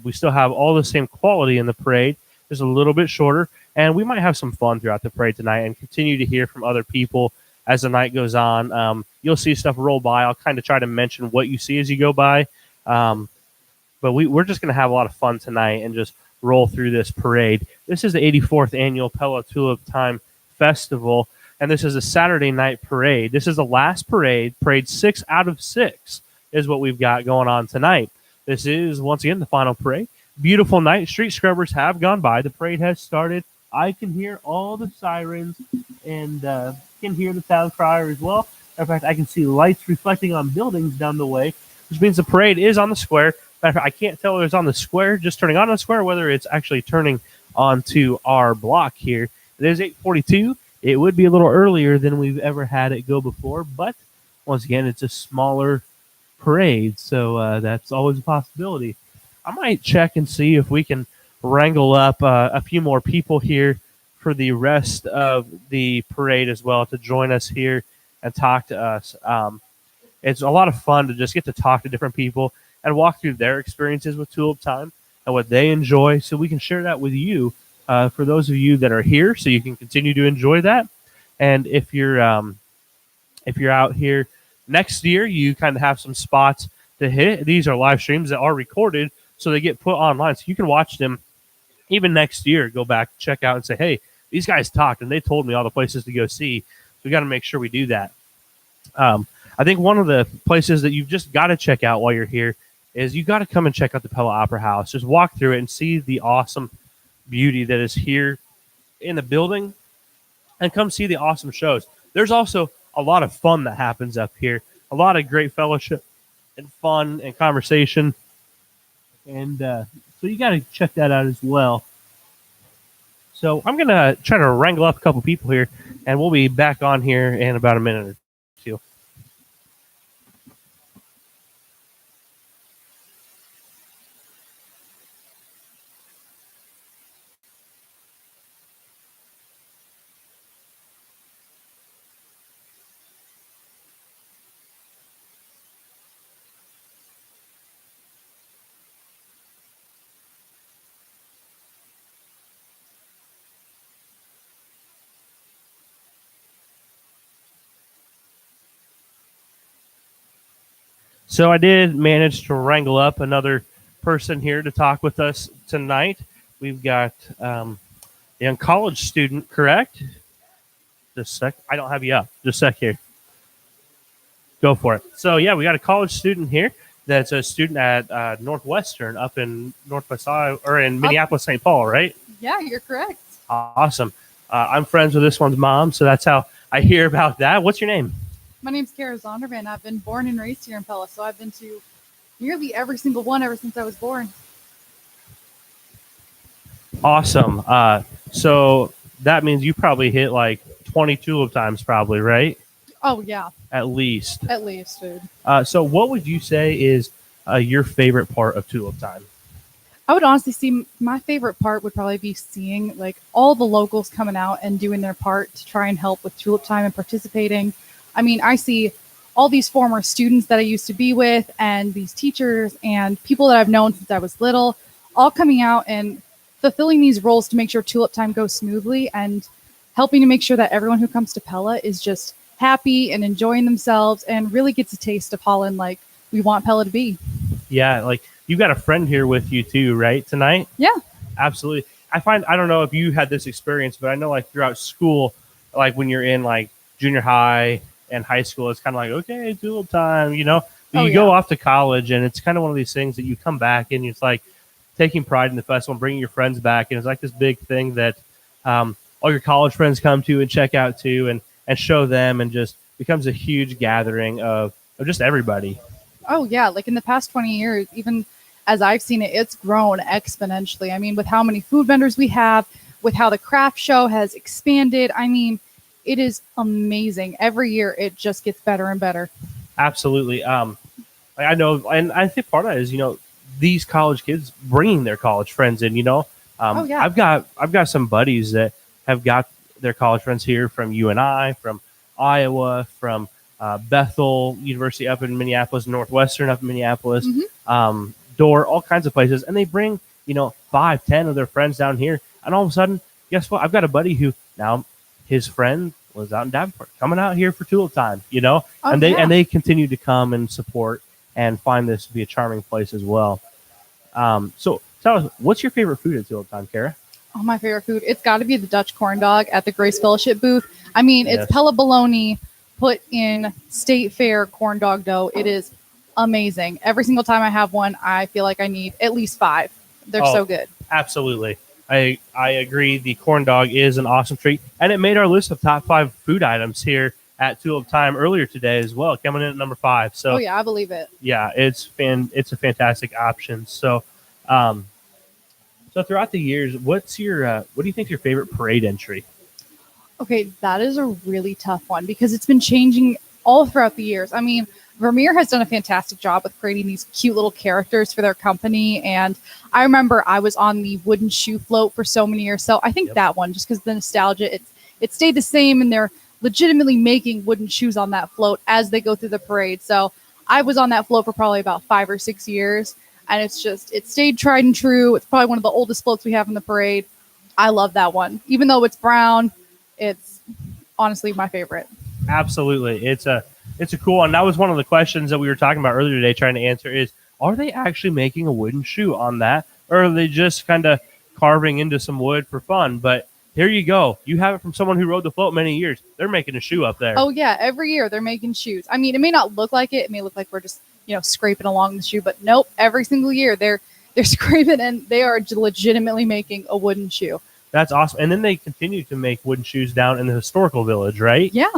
We still have all the same quality in the parade, just a little bit shorter, and we might have some fun throughout the parade tonight and continue to hear from other people as the night goes on. You'll see stuff roll by. I'll kind of try to mention what you see as you go by, but we're just going to have a lot of fun tonight and just roll through this parade. This is the 84th annual Pella Tulip Time Festival, and this is a Saturday night parade. This is the last parade. Parade 6 out of 6 is what we've got going on tonight. This is, once again, the final parade. Beautiful night. Street scrubbers have gone by. The parade has started. I can hear all the sirens and can hear the town crier as well. In fact, I can see lights reflecting on buildings down the way, which means the parade is on the square. In fact, I can't tell whether it's on the square, just turning on the square, whether it's actually turning onto our block here. It is 8:42. It would be a little earlier than we've ever had it go before, but once again, it's a smaller parade, so that's always a possibility. I might check and see if we can wrangle up a few more people here for the rest of the parade as well to join us here and talk to us. It's a lot of fun to just get to talk to different people and walk through their experiences with Tulip Time and what they enjoy, so we can share that with you, for those of you that are here, so you can continue to enjoy that. And if you're out here next year, you kind of have some spots to hit. These are live streams that are recorded, so they get put online, so you can watch them even next year. Go back, check out, and say, hey, these guys talked, and they told me all the places to go see. So we got to make sure we do that. I think one of the places that you've just got to check out while you're here is you got to come and check out the Pella Opera House. Just walk through it and see the awesome beauty that is here in the building, and come see the awesome shows. There's also a lot of fun that happens up here, a lot of great fellowship and fun and conversation, and so you got to check that out as well. So I'm going to try to wrangle up a couple people here, and we'll be back on here in about a minute or two. So I did manage to wrangle up another person here to talk with us tonight. We've got a young college student, correct? Just a sec. I don't have you up. Just a sec here. Go for it. So, yeah, we got a college student here that's a student at Northwestern up in Northwest Iowa, or in Minneapolis, St. Paul, right? Yeah, you're correct. Awesome. I'm friends with this one's mom, so that's how I hear about that. What's your name? My name's Kara Zondervan. I've been born and raised here in Pella, so I've been to nearly every single one ever since I was born. Awesome. So that means you probably hit like 20 Tulip times, probably, right? Oh, yeah. At least. At least, dude. So what would you say is your favorite part of Tulip Time? I would honestly see my favorite part would probably be seeing like all the locals coming out and doing their part to try and help with Tulip Time and participating. I mean, I see all these former students that I used to be with and these teachers and people that I've known since I was little, all coming out and fulfilling these roles to make sure Tulip Time goes smoothly and helping to make sure that everyone who comes to Pella is just happy and enjoying themselves and really gets a taste of Holland like we want Pella to be. Yeah, like you've got a friend here with you too, right? Tonight? Yeah. Absolutely. I don't know if you had this experience, but I know like throughout school, like when you're in like junior high and high school, it's kind of like, okay, Tulip Time, you know? But Oh, you go yeah. off to college and it's kind of one of these things that you come back and it's like taking pride in the festival and bringing your friends back. And it's like this big thing that all your college friends come to and check out too and show them and just becomes a huge gathering of just everybody. Oh, yeah. Like in the past 20 years, even as I've seen it, it's grown exponentially. I mean, with how many food vendors we have, with how the craft show has expanded, I mean, it is amazing. Every year, it just gets better and better. Absolutely. I know, and I think part of that is, you know, these college kids bringing their college friends in, you know. Oh, yeah. I've got some buddies that have got their college friends here from UNI, from Iowa, from Bethel University up in Minneapolis, Northwestern up in Minneapolis, Door, all kinds of places, and they bring, you know, 5, 10 of their friends down here, and all of a sudden, guess what? I've got a buddy who now his friend was out in Davenport, coming out here for Tulip Time, you know, Oh, and yeah. they continue to come and support and find this to be a charming place as well. So tell us, what's your favorite food at Tulip Time, Kara? Oh, my favorite food. It's got to be the Dutch corn dog at the Grace Fellowship booth. I mean, Yes. it's Pella bologna put in state fair corn dog dough. It is amazing. Every single time I have one, I feel like I need at least 5. They're Oh. so good. Absolutely. I agree. The corn dog is an awesome treat, and it made our list of top 5 food items here at Tulip Time earlier today as well, coming in at number 5. So Oh, yeah, I believe it. yeah, it's a fantastic option. So, so throughout the years, what do you think your favorite parade entry? Okay, that is a really tough one because it's been changing all throughout the years. I mean, Vermeer has done a fantastic job with creating these cute little characters for their company. And I remember I was on the wooden shoe float for so many years. So I think that one, just because the nostalgia, it stayed the same and they're legitimately making wooden shoes on that float as they go through the parade. So I was on that float for probably about 5 or 6 years. And it stayed tried and true. It's probably one of the oldest floats we have in the parade. I love that one. Even though it's brown, it's honestly my favorite. Absolutely, it's a cool one. That was one of the questions that we were talking about earlier today, trying to answer is: are they actually making a wooden shoe on that, or are they just kind of carving into some wood for fun? But here you go. You have it from someone who rode the float many years. They're making a shoe up there. Oh yeah, every year they're making shoes. I mean, it may not look like it. It may look like we're just scraping along the shoe, but nope. Every single year they're scraping and they are legitimately making a wooden shoe. That's awesome. And then they continue to make wooden shoes down in the historical village, right? Yeah.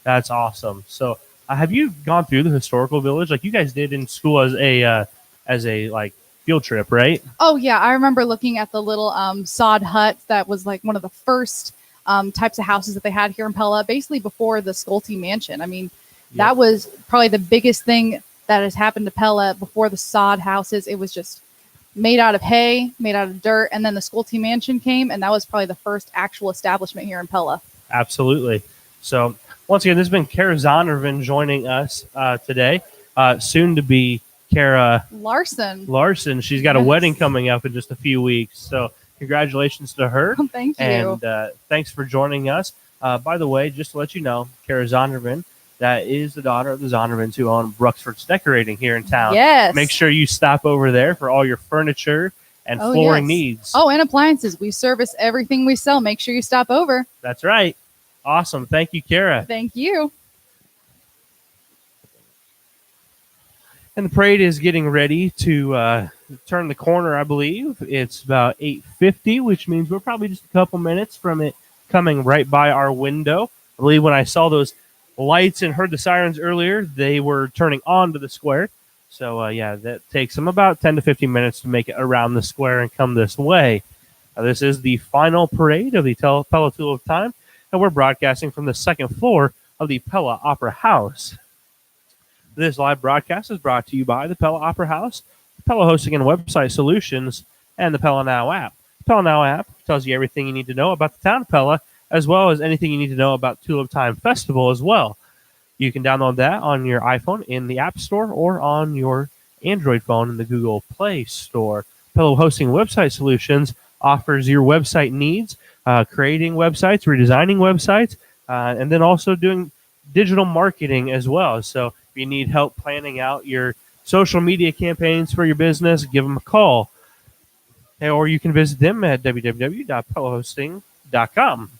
That's awesome. So, have you gone through the historical village like you guys did in school as a like field trip, right? Oh yeah, I remember looking at the little sod hut that was like one of the first types of houses that they had here in Pella, basically before the Schulte Mansion. I mean, that was probably the biggest thing that has happened to Pella before the sod houses. It was just made out of hay, made out of dirt, and then the Schulte Mansion came, and that was probably the first actual establishment here in Pella. Absolutely. So once again, this has been Kara Zondervan joining us today. Soon to be Kara Larson. She's got a wedding coming up in just a few weeks. So congratulations to her. Thank you. And thanks for joining us. By the way, just to let you know, Kara Zondervan, that is the daughter of the Zondervans who own Bruxford's Decorating here in town. Yes. Make sure you stop over there for all your furniture and flooring needs. Oh, and appliances. We service everything we sell. Make sure you stop over. That's right. Awesome. Thank you, Kara. Thank you. And the parade is getting ready to turn the corner, I believe. It's about 8:50, which means we're probably just a couple minutes from it coming right by our window. I believe when I saw those lights and heard the sirens earlier, they were turning onto the square. So, that takes them about 10 to 15 minutes to make it around the square and come this way. This is the final parade of the Pella Tulip Time, and we're broadcasting from the second floor of the Pella Opera House. This live broadcast is brought to you by the Pella Opera House, Pella Hosting and Website Solutions, and the Pella Now app. The Pella Now app tells you everything you need to know about the town of Pella, as well as anything you need to know about Tulip Time Festival as well. You can download that on your iPhone in the App Store or on your Android phone in the Google Play Store. Pillow Hosting Website Solutions offers your website needs, creating websites, redesigning websites, and then also doing digital marketing as well. So if you need help planning out your social media campaigns for your business, give them a call. Or you can visit them at www.pillowhosting.com.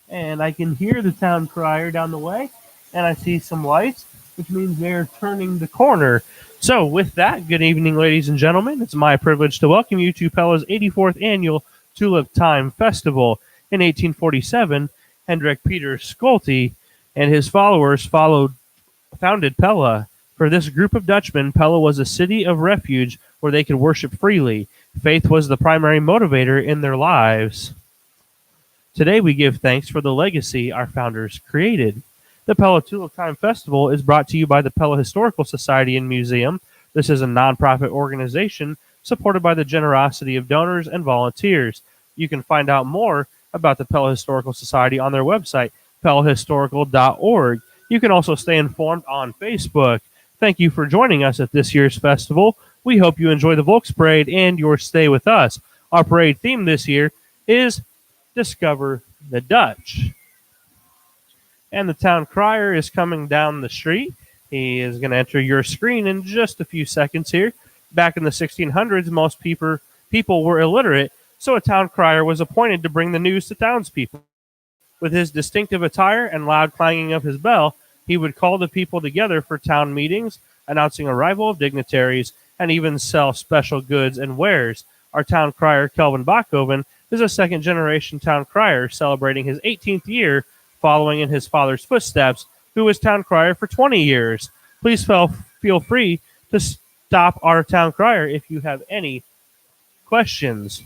And I can hear the town crier down the way, and I see some lights, which means they're turning the corner. So with that, good evening, ladies and gentlemen. It's my privilege to welcome you to Pella's 84th Annual Tulip Time Festival. In 1847, Hendrik Peter Schulte and his followers founded Pella. For this group of Dutchmen, Pella was a city of refuge where they could worship freely. Faith was the primary motivator in their lives. Today we give thanks for the legacy our founders created. The Pella Tulip Time Festival is brought to you by the Pella Historical Society and Museum. This is a nonprofit organization supported by the generosity of donors and volunteers. You can find out more about the Pella Historical Society on their website, pellahistorical.org. You can also stay informed on Facebook. Thank you for joining us at this year's festival. We hope you enjoy the Volksparade and your stay with us. Our parade theme this year is Discover the Dutch. And the town crier is coming down the street. He is going to enter your screen in just a few seconds here. Back in the 1600s, most people were illiterate, so a town crier was appointed to bring the news to townspeople. With his distinctive attire and loud clanging of his bell, he would call the people together for town meetings, announcing arrival of dignitaries, and even sell special goods and wares. Our town crier, Kelvin Bachhoven, is a second-generation town crier celebrating his 18th year, following in his father's footsteps, who was town crier for 20 years. Please feel free to stop our town crier if you have any questions.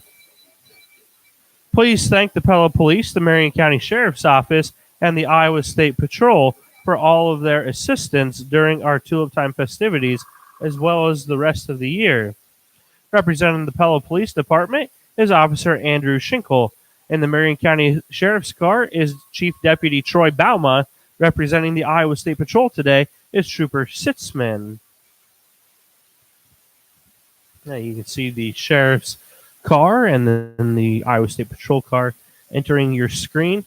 Please thank the Pella Police, the Marion County Sheriff's Office, and the Iowa State Patrol for all of their assistance during our Tulip Time festivities, as well as the rest of the year. Representing the Pella Police Department is Officer Andrew Schinkel. In the Marion County Sheriff's car is Chief Deputy Troy Bauma. Representing the Iowa State Patrol today is Trooper Sitzman. Now you can see the Sheriff's car and then the Iowa State Patrol car entering your screen.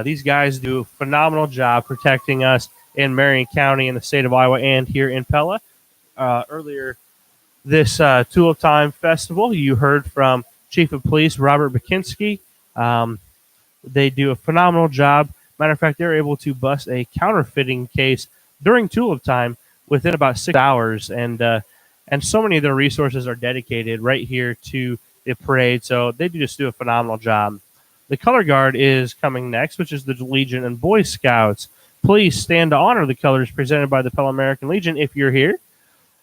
These guys do a phenomenal job protecting us in Marion County in the state of Iowa and here in Pella. Earlier this Tulip Time Festival, you heard from Chief of Police Robert Bakinski. They do a phenomenal job. Matter of fact, they're able to bust a counterfeiting case during Tulip Time within about 6 hours, and so many of their resources are dedicated right here to the parade. So they just do a phenomenal job. The color guard is coming next, which is the Legion and Boy Scouts. Please stand to honor the colors presented by the Pella American Legion if you're here.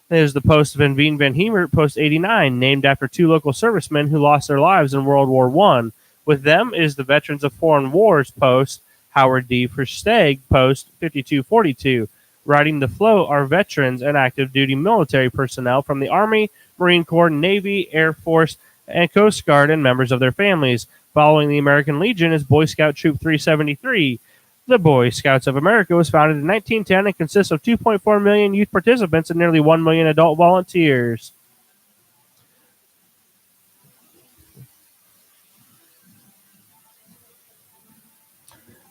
There's the post Van Veen Van Hemert, post 89, named after two local servicemen who lost their lives in World War I. With them is the Veterans of Foreign Wars post, Howard D. Versteeg, post 5242. Riding the float are veterans and active duty military personnel from the Army, Marine Corps, Navy, Air Force, and Coast Guard, and members of their families. Following the American Legion is Boy Scout Troop 373. The Boy Scouts of America was founded in 1910 and consists of 2.4 million youth participants and nearly 1 million adult volunteers.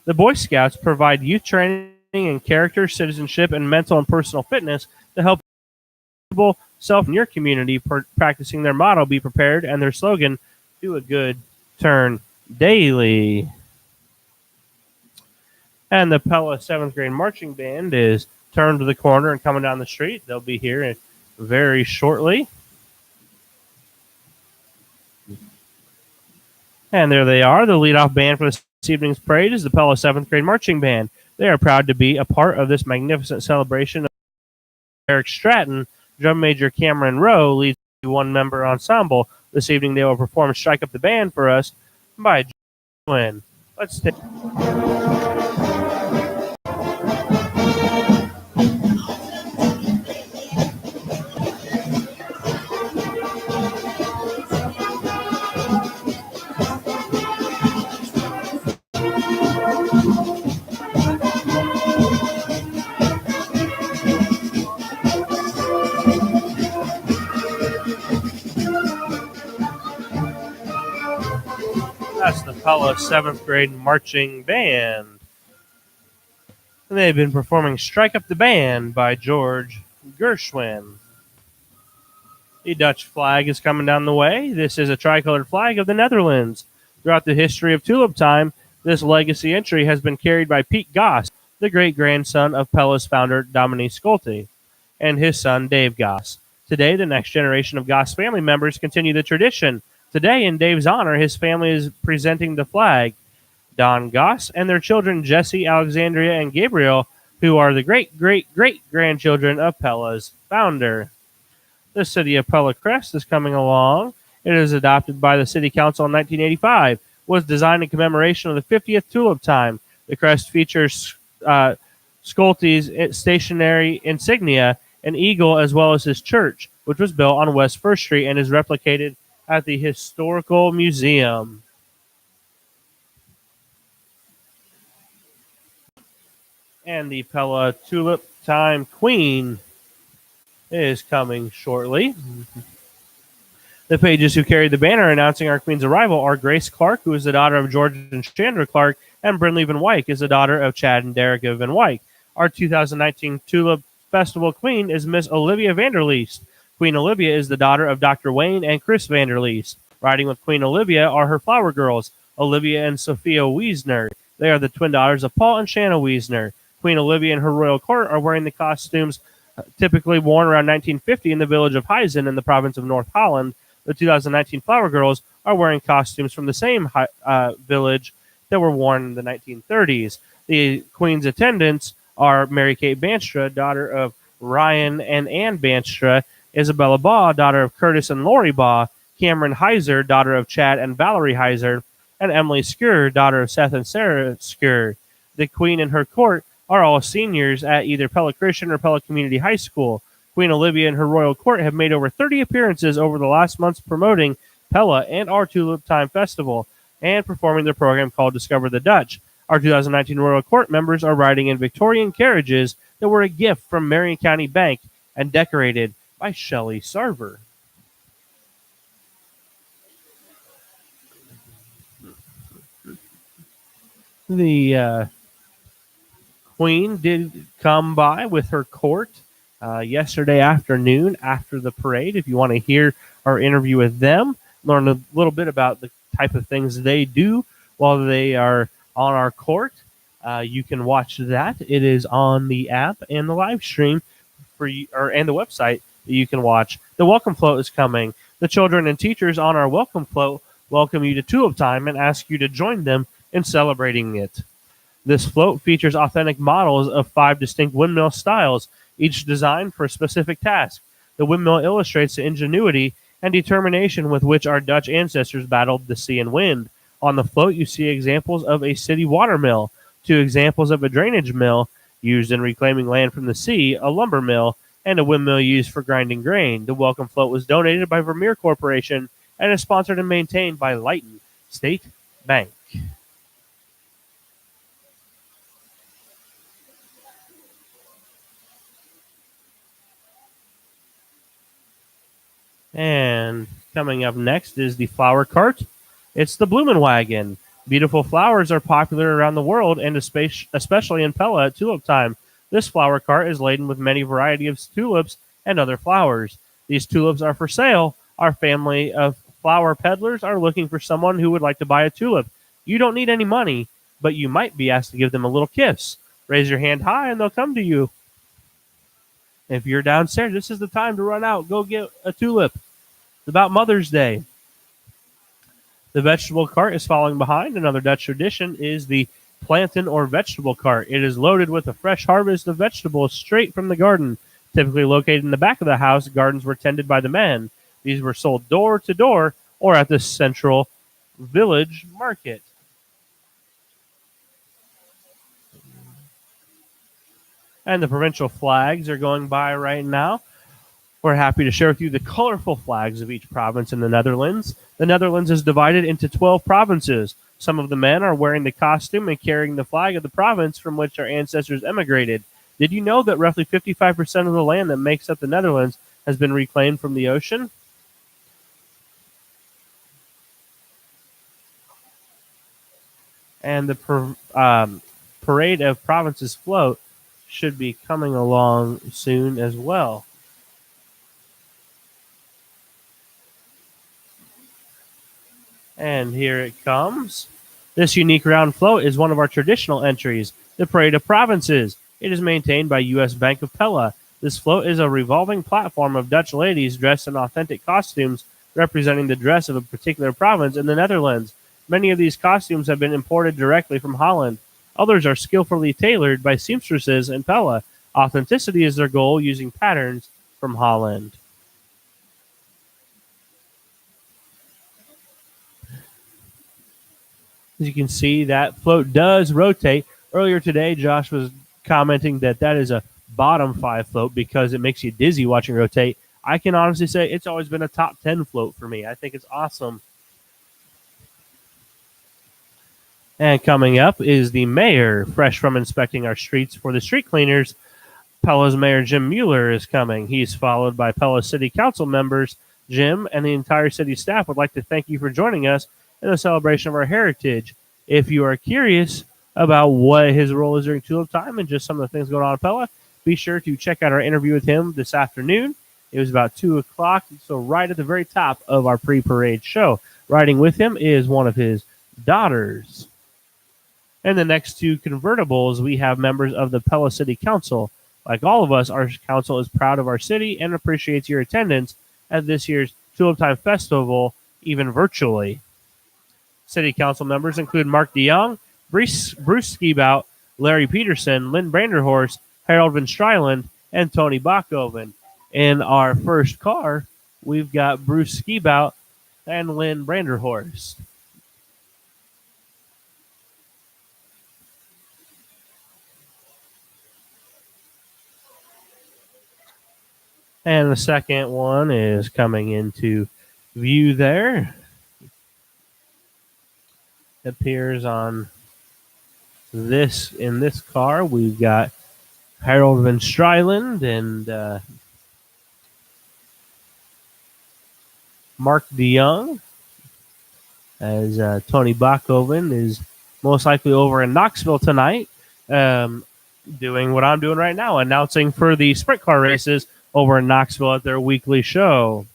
The Boy Scouts provide youth training in character, citizenship, and mental and personal fitness to help people self in your community practicing their motto, be prepared, and their slogan, do a good turn daily. And the Pella 7th grade marching band is turned to the corner and coming down the street. They'll be here very shortly. And there they are. The leadoff band for this evening's parade is the Pella 7th grade marching band. They are proud to be a part of this magnificent celebration. Eric Stratton, drum major Cameron Rowe leads the one-member ensemble. This evening they will perform Strike Up the Band for us by Wynn. Let's take... That's the Pella 7th grade marching band. And they've been performing Strike Up the Band by George Gershwin. The Dutch flag is coming down the way. This is a tricolored flag of the Netherlands. Throughout the history of Tulip Time, this legacy entry has been carried by Piet Goss, the great-grandson of Pella's founder Dominique Schulte, and his son Dave Goss. Today, the next generation of Goss family members continue the tradition. Today, in Dave's honor, his family is presenting the flag. Don Goss and their children Jesse, Alexandria, and Gabriel, who are the great-great-great-grandchildren of Pella's founder. The city of Pella crest is coming along. It is adopted by the City Council in 1985. Was designed in commemoration of the 50th Tulip Time. The crest features Schulte's stationary insignia, an eagle, as well as his church, which was built on West First Street and is replicated at the Historical Museum. And the Pella Tulip Time Queen is coming shortly. The pages who carried the banner announcing our Queen's arrival are Grace Clark, who is the daughter of George and Chandra Clark, and Brinley Van Wyk is the daughter of Chad and Derek Van Wyk. Our 2019 Tulip Festival Queen is Miss Olivia Vanderleest. Queen Olivia is the daughter of Dr. Wayne and Chris Vanderleest. Riding with Queen Olivia are her flower girls, Olivia and Sophia Wiesner. They are the twin daughters of Paul and Shanna Wiesner. Queen Olivia and her royal court are wearing the costumes typically worn around 1950 in the village of Huizen in the province of North Holland. The 2019 Flower Girls are wearing costumes from the same village that were worn in the 1930s. The Queen's attendants are Mary Kate Banstra, daughter of Ryan and Ann Banstra, Isabella Baugh, daughter of Curtis and Lori Baugh, Cameron Heiser, daughter of Chad and Valerie Heiser, and Emily Skur, daughter of Seth and Sarah Skur. The Queen and her court are all seniors at either Pella Christian or Pella Community High School. Queen Olivia and her royal court have made over 30 appearances over the last months promoting Pella and our Tulip Time Festival and performing their program called Discover the Dutch. Our 2019 royal court members are riding in Victorian carriages that were a gift from Marion County Bank and decorated by Shelley Sarver. The Queen did come by with her court yesterday afternoon after the parade. If you want to hear our interview with them, learn a little bit about the type of things they do while they are on our court, you can watch that. It is on the app and the live stream for you, and the website that you can watch. The welcome float is coming. The children and teachers on our welcome float welcome you to Tulip Time and ask you to join them in celebrating it. This float features authentic models of 5 distinct windmill styles, each designed for a specific task. The windmill illustrates the ingenuity and determination with which our Dutch ancestors battled the sea and wind. On the float, you see examples of a city water mill, 2 examples of a drainage mill used in reclaiming land from the sea, a lumber mill, and a windmill used for grinding grain. The welcome float was donated by Vermeer Corporation and is sponsored and maintained by Lighton State Bank. And coming up next is the flower cart. It's the Blumenwagen. Beautiful flowers are popular around the world and especially in Pella at Tulip Time. This flower cart is laden with many varieties of tulips and other flowers. These tulips are for sale. Our family of flower peddlers are looking for someone who would like to buy a tulip. You don't need any money, but you might be asked to give them a little kiss. Raise your hand high and they'll come to you. If you're downstairs, this is the time to run out. Go get a tulip. It's about Mother's Day. The vegetable cart is following behind. Another Dutch tradition is the plantain or vegetable cart. It is loaded with a fresh harvest of vegetables straight from the garden. Typically located in the back of the house, gardens were tended by the men. These were sold door to door or at the central village market. And the provincial flags are going by right now. We're happy to share with you the colorful flags of each province in the Netherlands. The Netherlands is divided into 12 provinces. Some of the men are wearing the costume and carrying the flag of the province from which our ancestors emigrated. Did you know that roughly 55% of the land that makes up the Netherlands has been reclaimed from the ocean? And the Parade of Provinces float should be coming along soon as well. And here it comes. This unique round float is one of our traditional entries, the Parade of Provinces. It is maintained by U.S. Bank of Pella. This float is a revolving platform of Dutch ladies dressed in authentic costumes representing the dress of a particular province in the Netherlands. Many of these costumes have been imported directly from Holland. Others are skillfully tailored by seamstresses in Pella. Authenticity is their goal, using patterns from Holland. As you can see, that float does rotate. Earlier today, Josh was commenting that that is a bottom 5 float because it makes you dizzy watching it rotate. I can honestly say it's always been a top 10 float for me. I think it's awesome. And coming up is the mayor, fresh from inspecting our streets for the street cleaners. Pella's Mayor Jim Mueller is coming. He's followed by Pella City Council members. Jim and the entire city staff would like to thank you for joining us in the celebration of our heritage. If you are curious about what his role is during Tulip Time and just some of the things going on in Pella, be sure to check out our interview with him this afternoon. It was about 2 o'clock, so right at the very top of our pre-parade show. Riding with him is one of his daughters. And the next 2 convertibles, we have members of the Pella City Council. Like all of us, our council is proud of our city and appreciates your attendance at this year's Tulip Time Festival, even virtually. City council members include Mark DeYoung, Bruce Skibout, Larry Peterson, Lynn Branderhorst, Harold Van Stryland, and Tony Bachhoven. In our first car, we've got Bruce Skibout and Lynn Branderhorst. And the second one is coming into view there. It appears on in this car. We've got Harold Van Stryland and Mark DeYoung, as Tony Bachhoven is most likely over in Knoxville tonight, doing what I'm doing right now, announcing for the sprint car races over in Knoxville at their weekly show.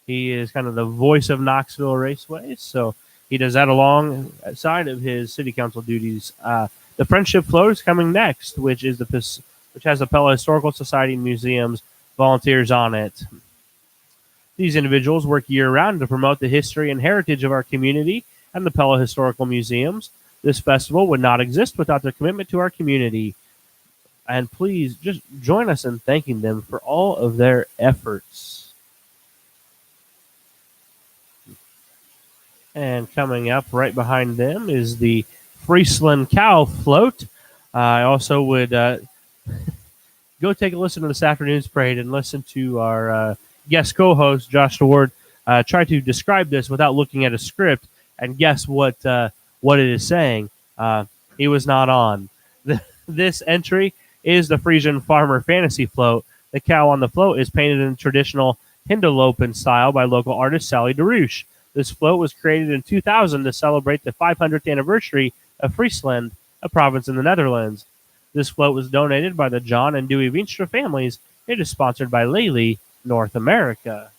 He is kind of the voice of Knoxville Raceways, so he does that alongside of his city council duties. The Friendship Float is coming next, which has the Pella Historical Society Museum's volunteers on it. These individuals work year-round to promote the history and heritage of our community and the Pella Historical Museums. This festival would not exist without their commitment to our community. And please just join us in thanking them for all of their efforts. And coming up right behind them is the Friesland Cow Float. I also would go take a listen to this afternoon's parade and listen to our guest co-host, Josh DeWard, try to describe this without looking at a script and guess what it is saying. He was not on. This entry is the Frisian Farmer Fantasy Float. The cow on the float is painted in traditional Hindelopen style by local artist Sally DeRouche. This float was created in 2000 to celebrate the 500th anniversary of Friesland, a province in the Netherlands. This float was donated by the John and Dewey Veenstra families. It is sponsored by Lely, North America.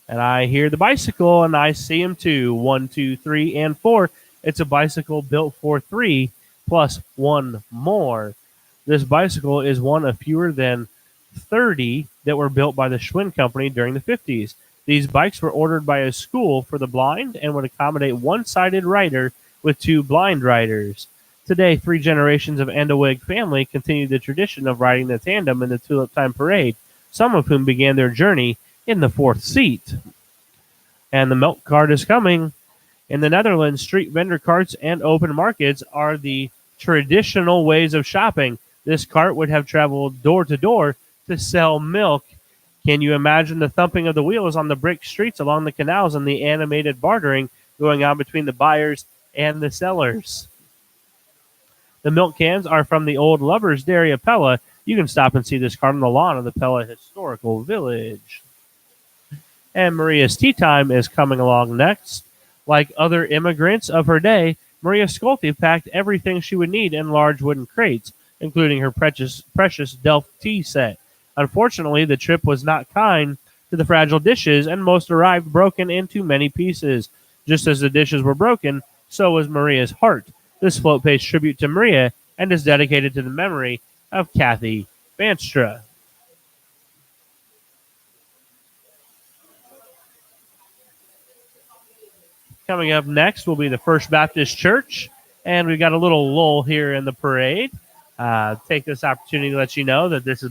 And I hear the bicycle, and I see him too. 1, 2, 3, and 4. It's a bicycle built for 3 plus 1 more. This bicycle is one of fewer than 30 that were built by the Schwinn Company during the 50s. These bikes were ordered by a school for the blind and would accommodate one-sided rider with 2 blind riders. Today, 3 generations of Andeweg family continue the tradition of riding the tandem in the Tulip Time Parade, some of whom began their journey in the 4th seat. And the milk cart is coming. In the Netherlands, street vendor carts and open markets are the traditional ways of shopping. This cart would have traveled door to door to sell milk. Can you imagine the thumping of the wheels on the brick streets along the canals and the animated bartering going on between the buyers and the sellers? The milk cans are from the old Lover's Dairy of Pella. You can stop and see this cart on the lawn of the Pella Historical Village. And Maria's Tea Time is coming along next. Like other immigrants of her day, Maria Sculti packed everything she would need in large wooden crates, including her precious Delft tea set. Unfortunately, the trip was not kind to the fragile dishes, and most arrived broken into many pieces. Just as the dishes were broken, so was Maria's heart. This float pays tribute to Maria and is dedicated to the memory of Kathy Banstra. Coming up next will be the First Baptist Church, and we've got a little lull here in the parade. Take this opportunity to let you know that this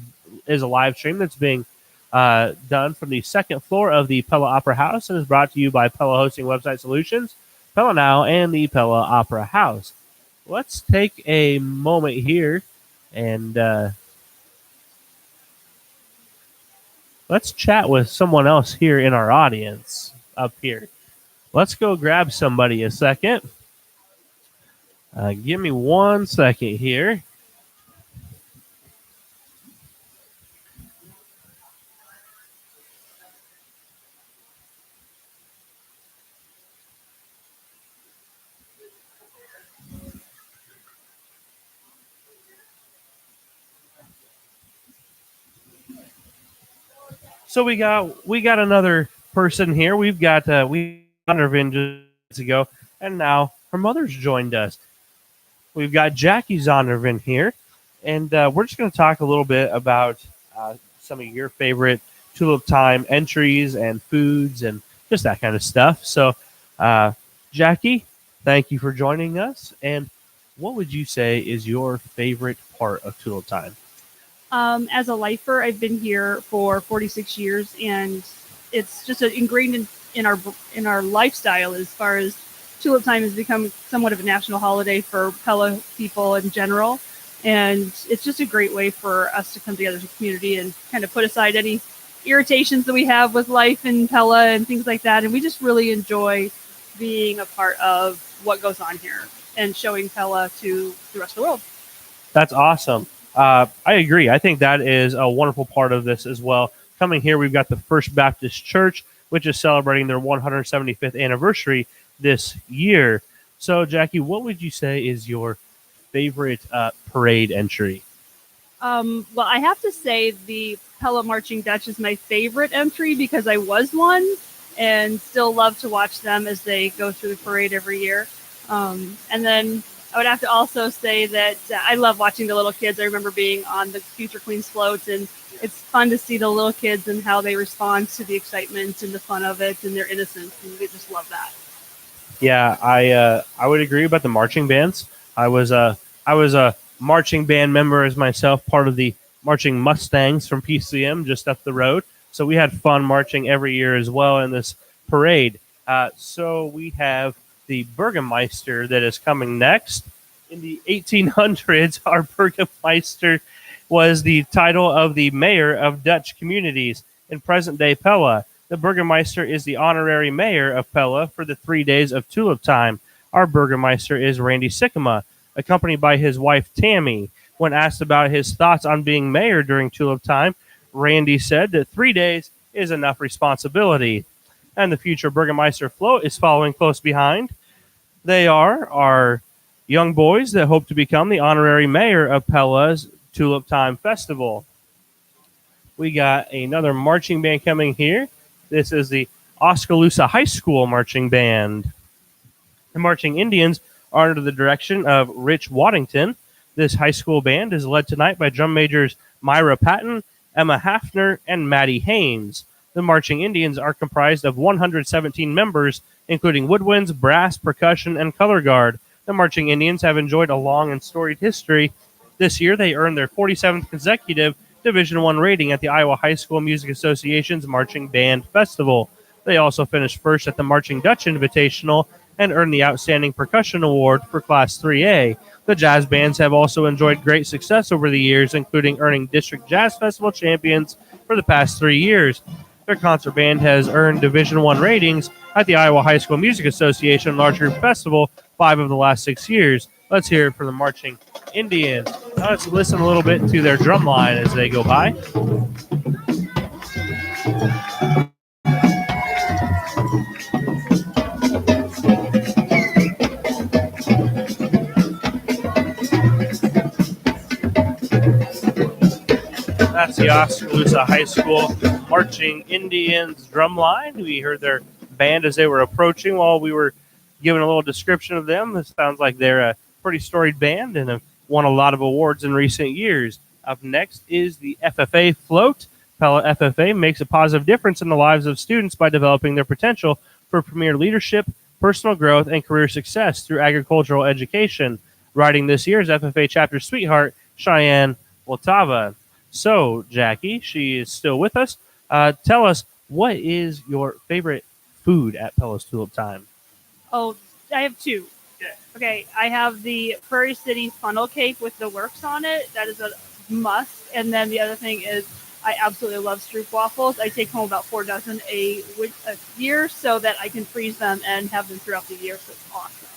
is a live stream that's being done from the second floor of the Pella Opera House and is brought to you by Pella Hosting Website Solutions, Pella Now, and the Pella Opera House. Let's take a moment here and let's chat with someone else here in our audience up here. Let's go grab somebody a second. Give me 1 second here. So we got another person here. We've got Zondervan just ago, and now her mother's joined us. We've got Jackie Zondervan here, and we're just going to talk a little bit about some of your favorite Tulip Time entries and foods and just that kind of stuff. So, Jackie, thank you for joining us. And what would you say is your favorite part of Tulip Time? As a lifer, I've been here for 46 years, and it's just ingrained in our lifestyle as far as Tulip Time has become somewhat of a national holiday for Pella people in general. And it's just a great way for us to come together as a community and kind of put aside any irritations that we have with life in Pella and things like that. And we just really enjoy being a part of what goes on here and showing Pella to the rest of the world. That's awesome. I agree. I think that is a wonderful part of this as well. Coming here, we've got the First Baptist Church, which is celebrating their 175th anniversary this year. So, Jackie, what would you say is your favorite parade entry? Well, I have to say the Pella Marching Dutch is my favorite entry because I was one and still love to watch them as they go through the parade every year. And then I would have to also say that I love watching the little kids. I remember being on the Future Queens float, and it's fun to see the little kids and how they respond to the excitement and the fun of it and their innocence. And we just love that. Yeah, I would agree about the marching bands. I was a marching band member as myself, part of the Marching Mustangs from PCM just up the road. So we had fun marching every year as well in this parade. So we have the Burgermeister that is coming next. In the 1800s, our Burgermeister was the title of the mayor of Dutch communities. In present-day Pella, the Burgermeister is the honorary mayor of Pella for the 3 days of Tulip Time. Our Burgermeister is Randy Sikkema, accompanied by his wife Tammy. When asked about his thoughts on being mayor during Tulip Time, Randy said that 3 days is enough responsibility. And the future Burgermeister float is following close behind. They are our young boys that hope to become the honorary mayor of Pella's Tulip Time Festival. We got another marching band coming here. This is the Oskaloosa High School Marching Band. The Marching Indians are under the direction of Rich Waddington. This high school band is led tonight by drum majors Myra Patton, Emma Hafner, and Maddie Haynes. The Marching Indians are comprised of 117 members, including woodwinds, brass, percussion, and color guard. The Marching Indians have enjoyed a long and storied history. This year, they earned their 47th consecutive Division I rating at the Iowa High School Music Association's Marching Band Festival. They also finished first at the Marching Dutch Invitational and earned the Outstanding Percussion Award for Class 3A. The jazz bands have also enjoyed great success over the years, including earning District Jazz Festival champions for the past 3 years. Their concert band has earned Division I ratings at the Iowa High School Music Association Large Group Festival 5 of the last 6 years. Let's hear it for the Marching Indians. Now let's listen a little bit to their drum line as they go by. That's the Oskaloosa High School Marching Indians drum line. We heard their band as they were approaching while we were giving a little description of them. It sounds like they're a pretty storied band and have won a lot of awards in recent years. Up next is the FFA float. Pella FFA makes a positive difference in the lives of students by developing their potential for premier leadership, personal growth, and career success through agricultural education. Riding this year's FFA chapter sweetheart, Cheyenne Waltava. So, Jackie, she is still with us. Tell us, what is your favorite food at Pella's Tulip Time? Oh, I have two. Okay, I have the Prairie City funnel cake with the works on it. That is a must. And then the other thing is I absolutely love Stroop waffles. I take home about 4 dozen a year so that I can freeze them and have them throughout the year. So it's awesome.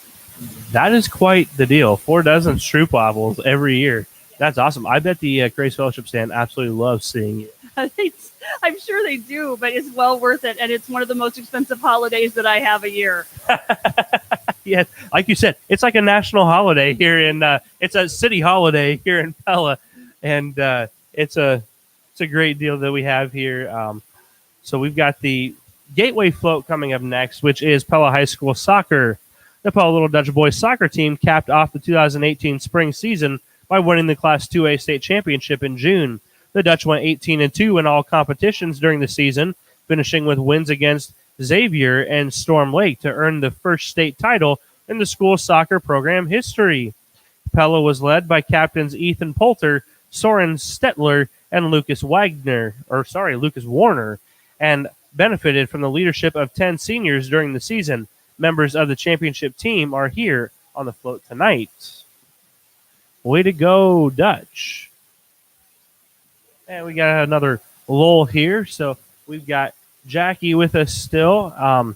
That is quite the deal. 4 dozen Stroop waffles every year. That's awesome. I bet the Grace Fellowship stand absolutely loves seeing you. I'm sure they do, but it's well worth it. And it's one of the most expensive holidays that I have a year. Yeah, like you said, it's like a national holiday here in. It's a city holiday here in Pella, and it's a great deal that we have here. So we've got the Gateway Float coming up next, which is Pella High School soccer. The Pella Little Dutch boys soccer team capped off the 2018 spring season by winning the Class 2A state championship in June. The Dutch went 18-2 in all competitions during the season, finishing with wins against Xavier and Storm Lake to earn the first state title in the school soccer program history. Pella was led by captains Ethan Poulter, Soren Stetler, and Lucas Warner, and benefited from the leadership of 10 seniors during the season. Members of the championship team are here on the float tonight. Way to go, Dutch. And we got another lull here. So we've got Jackie with us still.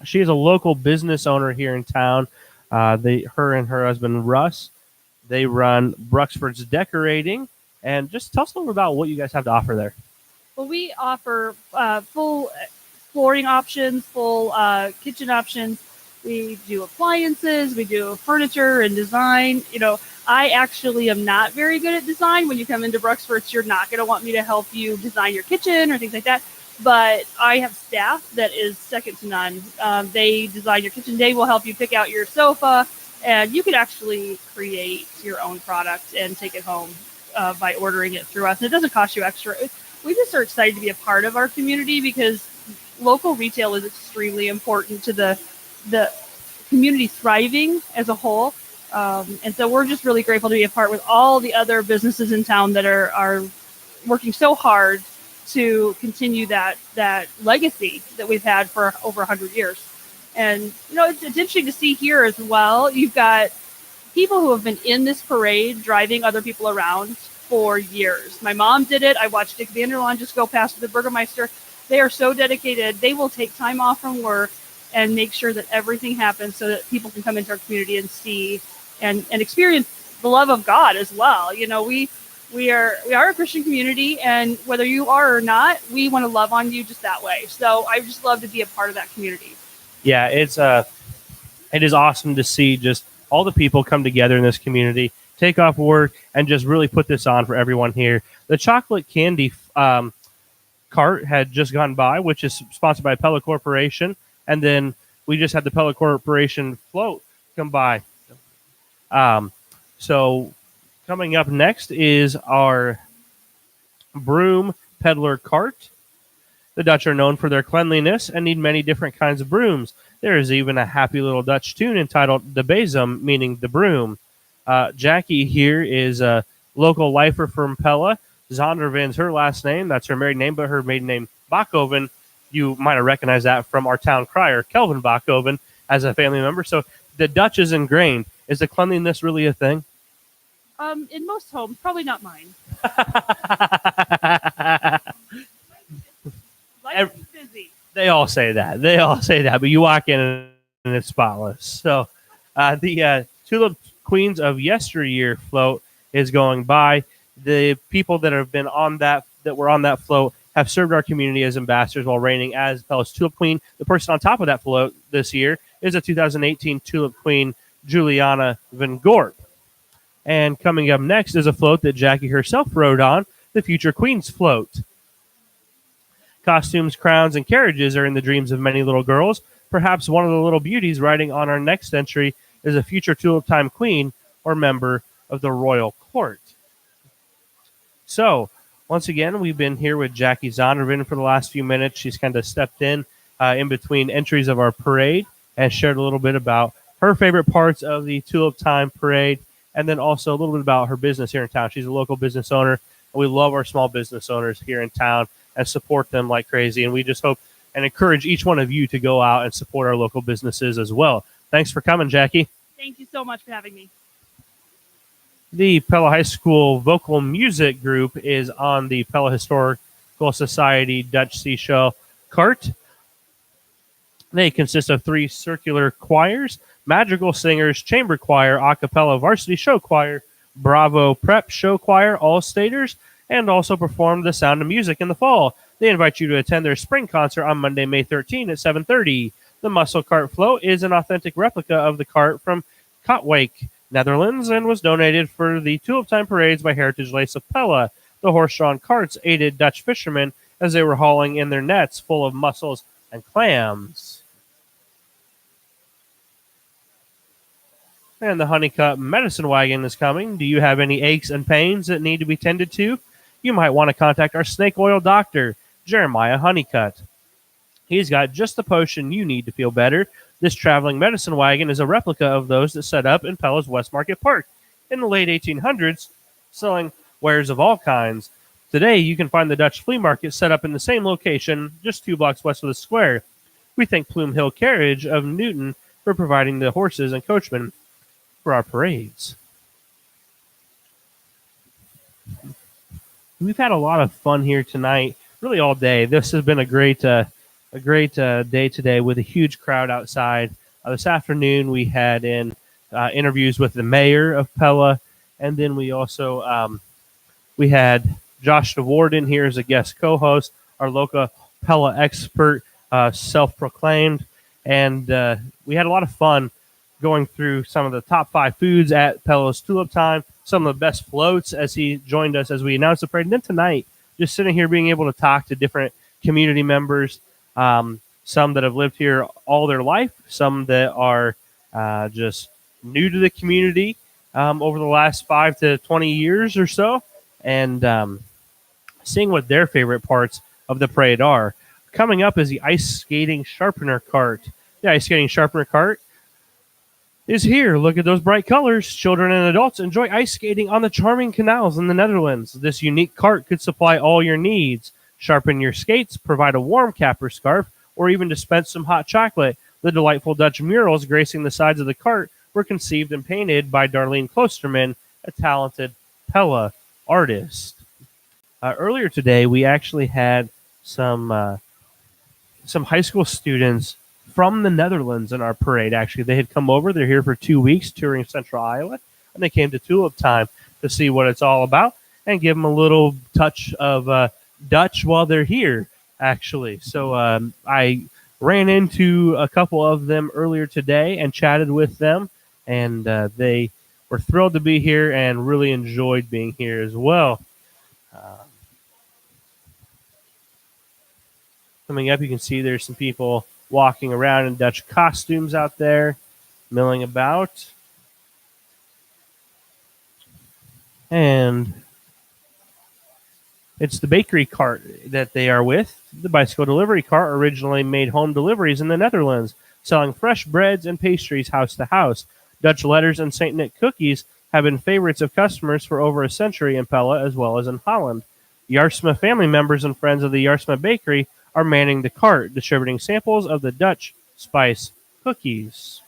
She is a local business owner here in town. Her and her husband, Russ, they run Bruxford's Decorating. And just tell us a little about what you guys have to offer there. Well, we offer full flooring options, full kitchen options. We do appliances. We do furniture and design. You know, I actually am not very good at design. When you come into Bruxford's, you're not going to want me to help you design your kitchen or things like that. But I have staff that is second to none. They design your kitchen. They will help you pick out your sofa. And you can actually create your own product and take it home by ordering it through us. And it doesn't cost you extra. We just are excited to be a part of our community because local retail is extremely important to the community thriving as a whole. And so we're just really grateful to be a part with all the other businesses in town that are working so hard to continue that legacy that we've had for over 100 years. And, you know, it's interesting to see here as well. You've got people who have been in this parade driving other people around for years. My mom did it. I watched Dick Vanderlaan just go past the Burgermeister. They are so dedicated. They will take time off from work and make sure that everything happens so that people can come into our community and see and experience the love of God as well. You know, we are a Christian community, and whether you are or not, we want to love on you just that way. So I just love to be a part of that community. Yeah, it is awesome to see just all the people come together in this community, take off work, and just really put this on for everyone here. The chocolate candy cart had just gone by, which is sponsored by Pella Corporation, and then we just had the Pella Corporation float come by. So coming up next is our broom peddler cart. The Dutch are known for their cleanliness and need many different kinds of brooms. There is even a happy little Dutch tune entitled De Bezem, meaning the broom. Jackie here is a local lifer from Pella. Zondervan's her last name. That's her married name, but her maiden name, Bachhoven, you might have recognized that from our town crier, Kelvin Bachhoven, as a family member. So the Dutch is ingrained. Is the cleanliness really a thing? In most homes, probably not mine. Life is busy. They all say that. But you walk in and it's spotless. So the Tulip Queens of Yesteryear float is going by. The people that have been on that were on that float have served our community as ambassadors while reigning as Pella's Tulip Queen. The person on top of that float this year is a 2018 Tulip Queen, Juliana Van Gorp. And coming up next is a float that Jackie herself rode on. the future Queen's Float. Costumes, crowns, and carriages are in the dreams of many little girls. Perhaps one of the little beauties riding on our next entry is a future Tulip Time Queen or member of the royal court. So, once again, we've been here with Jackie Zondervan for the last few minutes. She's kind of stepped in between entries of our parade and shared a little bit about her favorite parts of the Tulip Time Parade, and then also a little bit about her business here in town. She's a local business owner, and we love our small business owners here in town and support them like crazy. And we just hope and encourage each one of you to go out and support our local businesses as well. Thanks for coming, Jackie. Thank you so much for having me. The Pella High School Vocal Music Group is on the Pella Historical Society Dutch Seashell cart. They consist of 3 circular choirs, Madrigal Singers, Chamber Choir, A Cappella Varsity Show Choir, Bravo Prep Show Choir, All Staters, and also perform The Sound of Music in the fall. They invite you to attend their spring concert on Monday, May 13 at 7:30. The Muscle Cart Float is an authentic replica of the cart from Katwijk, Netherlands, and was donated for the Tulip Time Parades by Heritage Lace of Pella. The horse-drawn carts aided Dutch fishermen as they were hauling in their nets full of mussels and clams. And the Honeycutt Medicine Wagon is coming. Do you have any aches and pains that need to be tended to? You might want to contact our snake oil doctor, Jeremiah Honeycutt. He's got just the potion you need to feel better. This traveling medicine wagon is a replica of those that set up in Pella's West Market Park in the late 1800s, selling wares of all kinds. Today, you can find the Dutch flea market set up in the same location, just 2 blocks west of the square. We thank Plume Hill Carriage of Newton for providing the horses and coachmen for our parades. We've had a lot of fun here tonight, really all day. This has been a great day today with a huge crowd outside. This afternoon we had interviews with the mayor of Pella, and then we also we had Josh DeWard in here as a guest co-host, our local Pella expert, self-proclaimed, and we had a lot of fun going through some of the top 5 foods at Pella's Tulip Time, some of the best floats as he joined us as we announced the parade. And then tonight, just sitting here being able to talk to different community members, some that have lived here all their life, some that are just new to the community over the last 5 to 20 years or so, and seeing what their favorite parts of the parade are. Coming up is the ice skating sharpener cart. The ice skating sharpener cart is here. Look at those bright colors. Children and adults enjoy ice skating on the charming canals in the Netherlands. This unique cart could supply all your needs. Sharpen your skates, provide a warm cap or scarf, or even dispense some hot chocolate. The delightful Dutch murals gracing the sides of the cart were conceived and painted by Darlene Klosterman, a talented Pella artist. Earlier today, we actually had some high school students from the Netherlands in our parade. Actually, they had come over. They're here for 2 weeks touring Central Iowa, and they came to Tulip Time to see what it's all about and give them a little touch of Dutch while they're here, actually. So I ran into a couple of them earlier today and chatted with them, and they were thrilled to be here and really enjoyed being here as well. Coming up, you can see there's some people walking around in Dutch costumes out there, milling about. And it's the bakery cart that they are with. The bicycle delivery cart originally made home deliveries in the Netherlands, selling fresh breads and pastries house to house. Dutch letters and St. Nick cookies have been favorites of customers for over a century in Pella as well as in Holland. Jarsma family members and friends of the Jarsma Bakery are manning the cart, distributing samples of the Dutch spice cookies.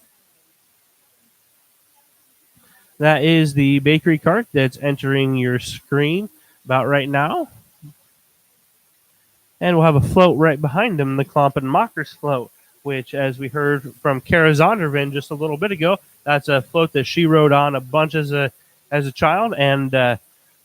That is the bakery cart that's entering your screen about right now. And we'll have a float right behind them, the Klompen Mockers float, which, as we heard from Kara Zondervan just a little bit ago, that's a float that she rode on a bunch as a child, and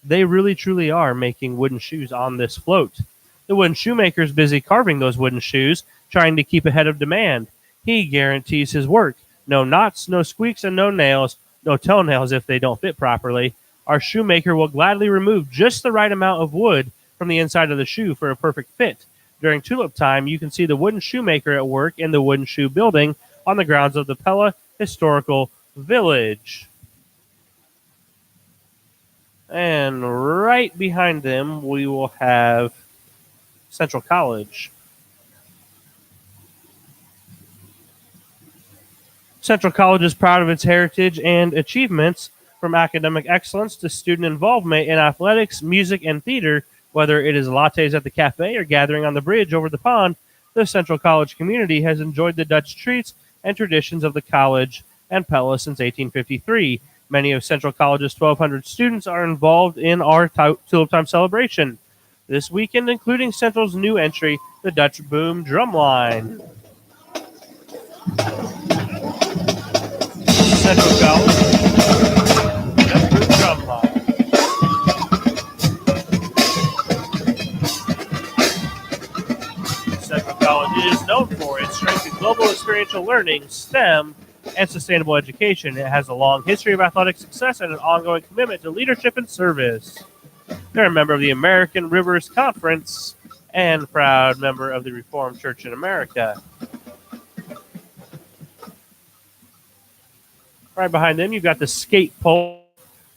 they really, truly are making wooden shoes on this float. The wooden shoemaker is busy carving those wooden shoes, trying to keep ahead of demand. He guarantees his work. No knots, no squeaks, and no nails. No toenails if they don't fit properly. Our shoemaker will gladly remove just the right amount of wood from the inside of the shoe for a perfect fit. During tulip time, you can see the wooden shoemaker at work in the wooden shoe building on the grounds of the Pella Historical Village. And right behind them, we will have Central College. Central College is proud of its heritage and achievements, from academic excellence to student involvement in athletics, music, and theater. Whether it is lattes at the cafe or gathering on the bridge over the pond, the Central College community has enjoyed the Dutch treats and traditions of the college and Pella since 1853. Many of Central College's 1,200 students are involved in our Tulip Time celebration this weekend, including Central's new entry, the Dutch Boom Drumline. Central College, Dutch Boom Drumline. Central College is known for its strength in global experiential learning, STEM, and sustainable education. It has a long history of athletic success and an ongoing commitment to leadership and service. They're a member of the American Rivers Conference and proud member of the Reformed Church in America. Right behind them, you've got the skate pole.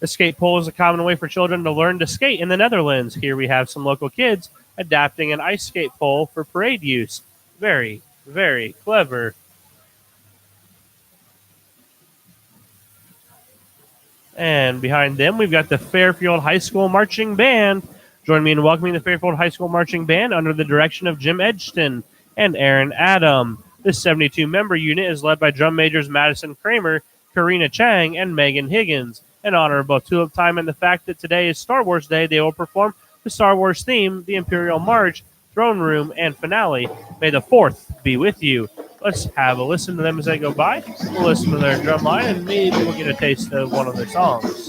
The skate pole is a common way for children to learn to skate in the Netherlands. Here we have some local kids adapting an ice skate pole for parade use. Very, very clever. And behind them, we've got the Fairfield High School Marching Band. Join me in welcoming the Fairfield High School Marching Band under the direction of Jim Edgston and Aaron Adam. This 72-member unit is led by drum majors Madison Kramer, Karina Chang, and Megan Higgins. In honor of both Tulip Time and the fact that today is Star Wars Day, they will perform the Star Wars theme, the Imperial March, Throne Room, and finale. May the 4th be with you. Let's have a listen to them as they go by. We'll listen to their drum line, and maybe we'll get a taste of one of their songs.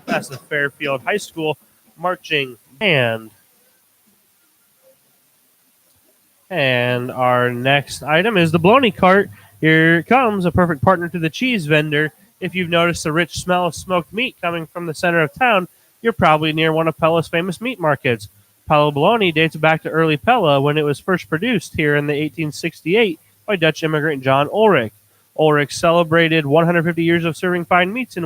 That's the Fairfield High School Marching Band. And our next item is the bologna cart. Here comes a perfect partner to the cheese vendor. If you've noticed the rich smell of smoked meat coming from the center of town, you're probably near one of Pella's famous meat markets. Pella bologna dates back to early Pella when it was first produced here in the 1868 by Dutch immigrant John Ulrich. Ulrich celebrated 150 years of serving fine meats in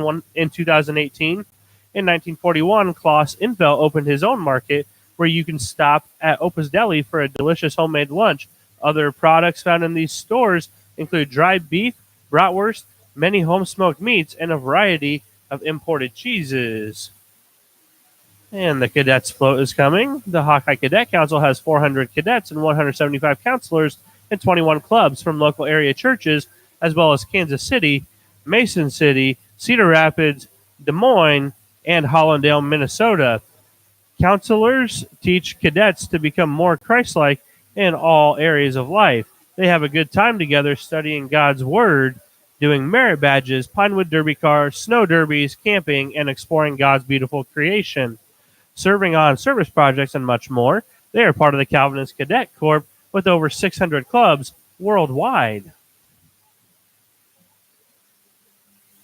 2018. In 1941, Klaus Infeld opened his own market where you can stop at Opus Deli for a delicious homemade lunch. Other products found in these stores include dried beef, bratwurst, many home-smoked meats, and a variety of imported cheeses. And the Cadets Float is coming. The Hawkeye Cadet Council has 400 cadets and 175 counselors and 21 clubs from local area churches, as well as Kansas City, Mason City, Cedar Rapids, Des Moines, and Hollandale, Minnesota. Counselors teach cadets to become more Christ-like in all areas of life. They have a good time together studying God's Word, doing merit badges, Pinewood Derby cars, snow derbies, camping, and exploring God's beautiful creation. Serving on service projects and much more. They are part of the Calvinist Cadet Corps with over 600 clubs worldwide.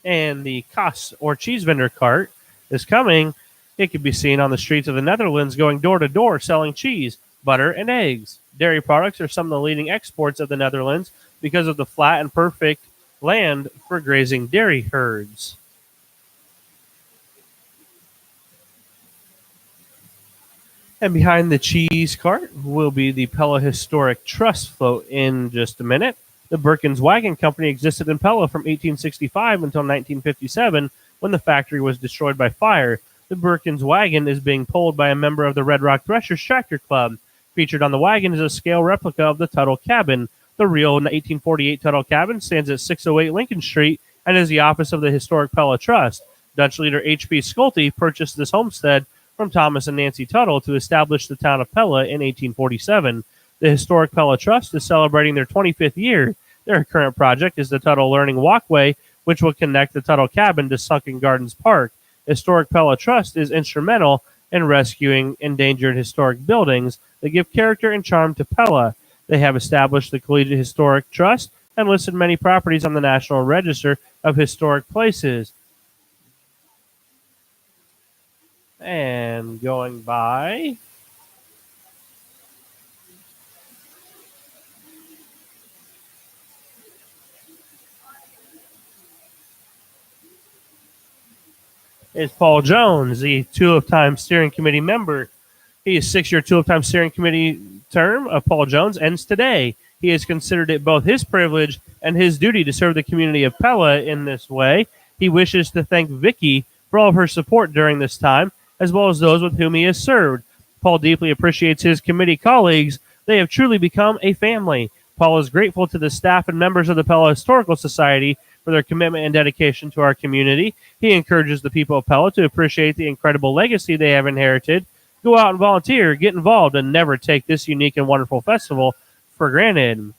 And the Kaas or cheese vendor cart is coming. It can be seen on the streets of the Netherlands going door to door selling cheese, butter, and eggs. Dairy products are some of the leading exports of the Netherlands because of the flat and perfect land for grazing dairy herds. And behind the cheese cart will be the Pella Historic Trust float in just a minute. The Birkins Wagon Company existed in Pella from 1865 until 1957 when the factory was destroyed by fire. The Birkins wagon is being pulled by a member of the Red Rock Threshers Tractor Club. Featured on the wagon is a scale replica of the Tuttle cabin. The real 1848 Tuttle cabin stands at 608 Lincoln Street and is the office of the historic Pella Trust. Dutch leader H.P. Schulte purchased this homestead from Thomas and Nancy Tuttle to establish the town of Pella in 1847. The Historic Pella Trust is celebrating their 25th year. Their current project is the Tuttle Learning Walkway, which will connect the Tuttle Cabin to Sunken Gardens Park. Historic Pella Trust is instrumental in rescuing endangered historic buildings that give character and charm to Pella. They have established the Collegiate Historic Trust and listed many properties on the National Register of Historic Places. And going by is Paul Jones, the Tulip Time Steering Committee member. His 6-year Tulip Time Steering Committee term of Paul Jones ends today. He has considered it both his privilege and his duty to serve the community of Pella in this way. He wishes to thank Vicky for all of her support during this time, as well as those with whom he has served. Paul deeply appreciates his committee colleagues. They have truly become a family. Paul is grateful to the staff and members of the Pella Historical Society for their commitment and dedication to our community. He encourages the people of Pella to appreciate the incredible legacy they have inherited. Go out and volunteer, get involved, and never take this unique and wonderful festival for granted.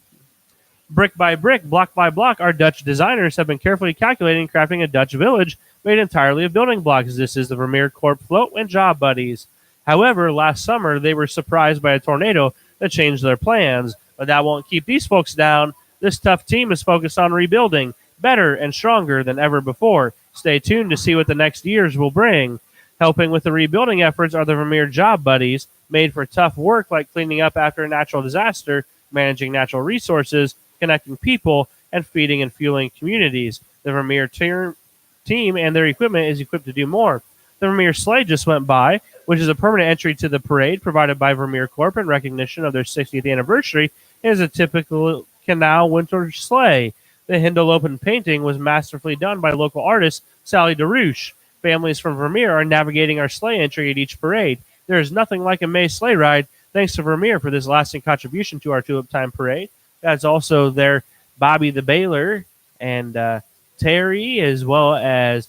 Brick by brick, block by block, our Dutch designers have been carefully calculating and crafting a Dutch village made entirely of building blocks. This is the Vermeer Corp Float and Job Buddies. However, last summer they were surprised by a tornado that changed their plans. But that won't keep these folks down. This tough team is focused on rebuilding, better and stronger than ever before. Stay tuned to see what the next years will bring. Helping with the rebuilding efforts are the Vermeer Job Buddies, made for tough work like cleaning up after a natural disaster, managing natural resources, connecting people, and feeding and fueling communities. The Vermeer team and their equipment is equipped to do more. The Vermeer sleigh just went by, which is a permanent entry to the parade provided by Vermeer Corp in recognition of their 60th anniversary. It is a typical canal winter sleigh. The Hindle Open painting was masterfully done by local artist Sally DeRouche. Families from Vermeer are navigating our sleigh entry at each parade. There is nothing like a May sleigh ride. Thanks to Vermeer for this lasting contribution to our Tulip Time Parade. That's also their Bobby the Baler and Terry, as well as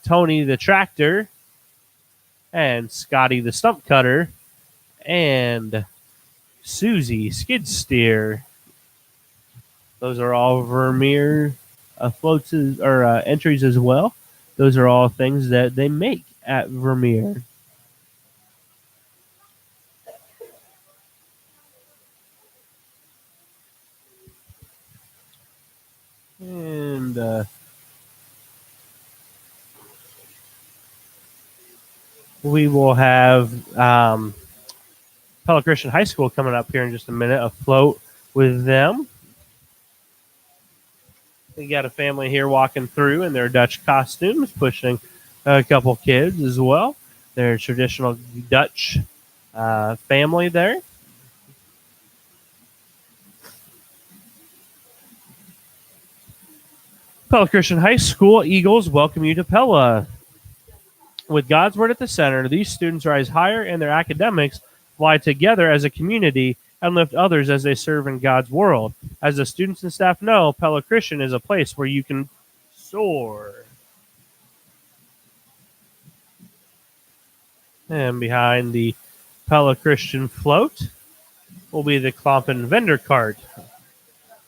Tony the Tractor and Scotty the Stump Cutter and Susie Skid Steer. Those are all Vermeer floats or entries as well. Those are all things that they make at Vermeer. And we will have Pella Christian High School coming up here in just a minute, afloat with them. We got a family here walking through in their Dutch costumes, pushing a couple kids as well. Their traditional Dutch family there. Pella Christian High School Eagles welcome you to Pella. With God's Word at the center, these students rise higher in their academics, fly together as a community, and lift others as they serve in God's world. As the students and staff know, Pella Christian is a place where you can soar. And behind the Pella Christian float will be the Klompen vendor cart.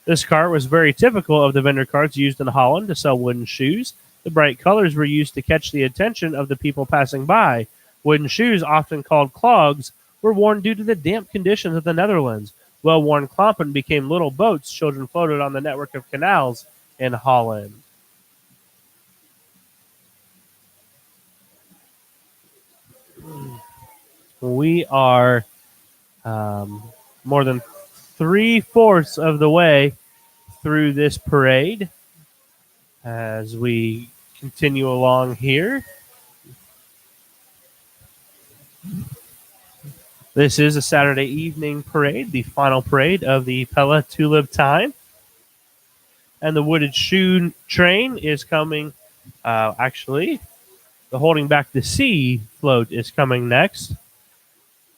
This cart was very typical of the vendor carts used in Holland to sell wooden shoes. The bright colors were used to catch the attention of the people passing by. Wooden shoes, often called clogs, were worn due to the damp conditions of the Netherlands. Well-worn klompen became little boats children floated on the network of canals in Holland. We are more than 3/4 of the way through this parade as we continue along here. This is a Saturday evening parade, the final parade of the Pella Tulip Time. And the Wooded Shoe train is coming. Actually, the Holding Back the Sea float is coming next.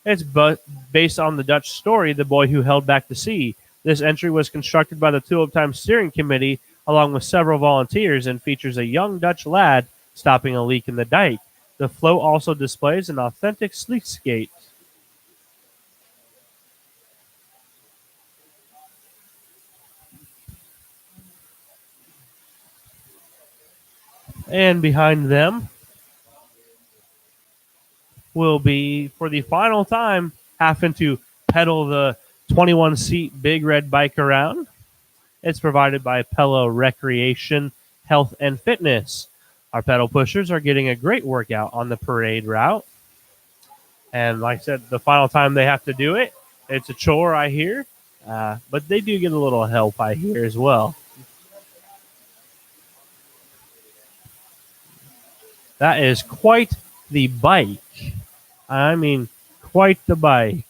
It's based on the Dutch story, The Boy Who Held Back the Sea. This entry was constructed by the Tulip Time Steering Committee along with several volunteers and features a young Dutch lad stopping a leak in the dike. The float also displays an authentic sleek skate. And behind them will be, for the final time, having to pedal the 21-seat big red bike around. It's provided by Pella Recreation, Health, and Fitness. Our pedal pushers are getting a great workout on the parade route. And like I said, the final time they have to do it, it's a chore, I hear. But they do get a little help, I hear, as well. That is quite the bike. I mean, quite the bike.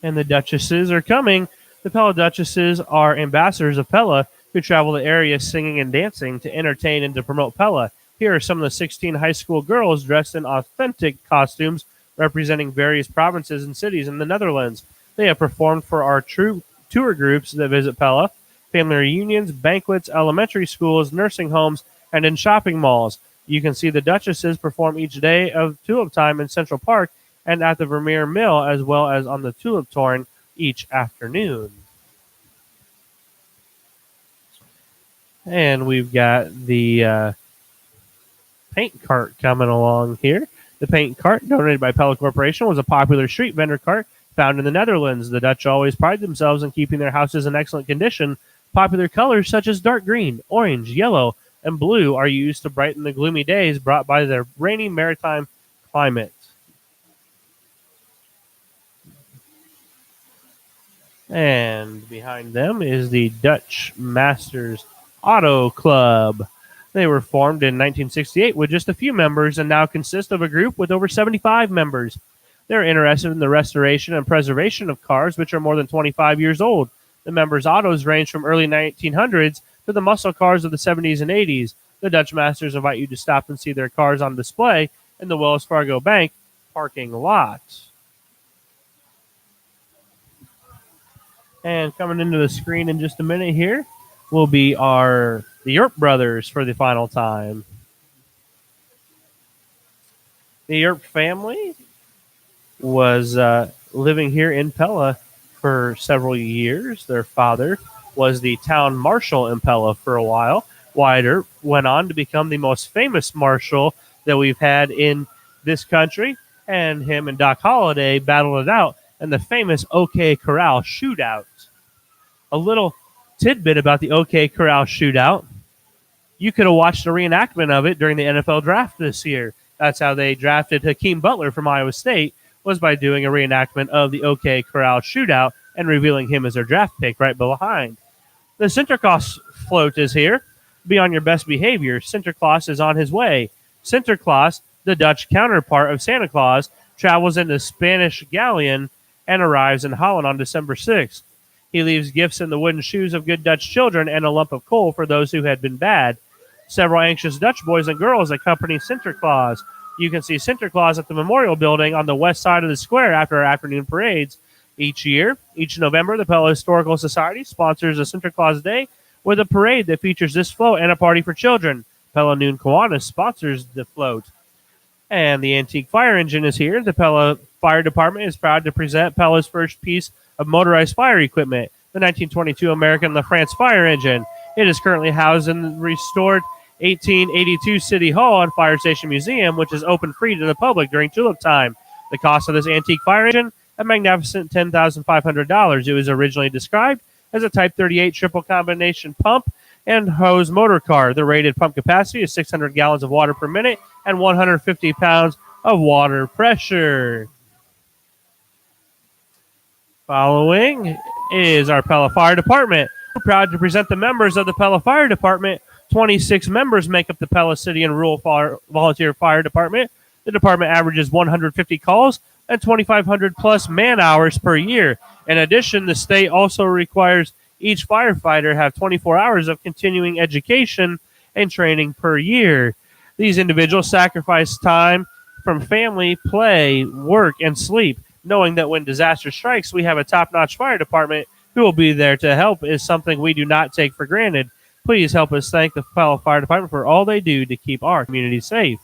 And the Duchesses are coming. The Pella Duchesses are ambassadors of Pella who travel the area singing and dancing to entertain and to promote Pella. Here are some of the 16 high school girls dressed in authentic costumes representing various provinces and cities in the Netherlands. They have performed for our tour groups that visit Pella, family reunions, banquets, elementary schools, nursing homes, and in shopping malls. You can see the Duchesses perform each day of Tulip Time in Central Park and at the Vermeer Mill, as well as on the Tulip Torn each afternoon. And we've got the paint cart coming along here. The paint cart, donated by Pella Corporation, was a popular street vendor cart found in the Netherlands. The Dutch always pride themselves in keeping their houses in excellent condition. Popular colors such as dark green, orange, yellow, and blue are used to brighten the gloomy days brought by their rainy maritime climate. And behind them is the Dutch Masters Auto Club. They were formed in 1968 with just a few members and now consist of a group with over 75 members. They're interested in the restoration and preservation of cars which are more than 25 years old. The members' autos range from early 1900s to the muscle cars of the 70s and 80s. The Dutch Masters invite you to stop and see their cars on display in the Wells Fargo Bank parking lot. And coming into the screen in just a minute here will be the Yerp brothers for the final time. The Yerp family was living here in Pella for several years. Their father was the town marshal in Pella for a while. Wyatt Earp went on to become the most famous marshal that we've had in this country, and him and Doc Holliday battled it out in the famous OK Corral shootout. A little tidbit about the OK Corral shootout. You could have watched a reenactment of it during the NFL draft this year. That's how they drafted Hakeem Butler from Iowa State, was by doing a reenactment of the OK Corral shootout and revealing him as their draft pick right behind. The Sinterklaas float is here. Be on your best behavior. Sinterklaas is on his way. Sinterklaas, the Dutch counterpart of Santa Claus, travels in the Spanish galleon and arrives in Holland on December 6th. He leaves gifts in the wooden shoes of good Dutch children and a lump of coal for those who had been bad. Several anxious Dutch boys and girls accompany Sinterklaas. You can see Sinterklaas at the Memorial Building on the west side of the square after our afternoon parades. Each November, the Pella Historical Society sponsors a Sinterklaas Day with a parade that features this float and a party for children. Pella Noon Kiwanis sponsors the float. And the antique fire engine is here. The Pella Fire Department is proud to present Pella's first piece of motorized fire equipment, the 1922 American LaFrance fire engine. It is currently housed in the restored 1882 City Hall and Fire Station Museum, which is open free to the public during Tulip Time. The cost of this antique fire engine, a magnificent $10,500. It was originally described as a Type 38 triple combination pump and hose motor car. The rated pump capacity is 600 gallons of water per minute and 150 pounds of water pressure. Following is our Pella Fire Department. We're proud to present the members of the Pella Fire Department. 26 members make up the Pella City and Rural Volunteer Fire Department. The department averages 150 calls and 2,500 plus man hours per year. In addition, the state also requires each firefighter have 24 hours of continuing education and training per year. These individuals sacrifice time from family, play, work, and sleep, knowing that when disaster strikes, we have a top-notch fire department who will be there to help is something we do not take for granted. Please help us thank the Pella Fire Department for all they do to keep our community safe.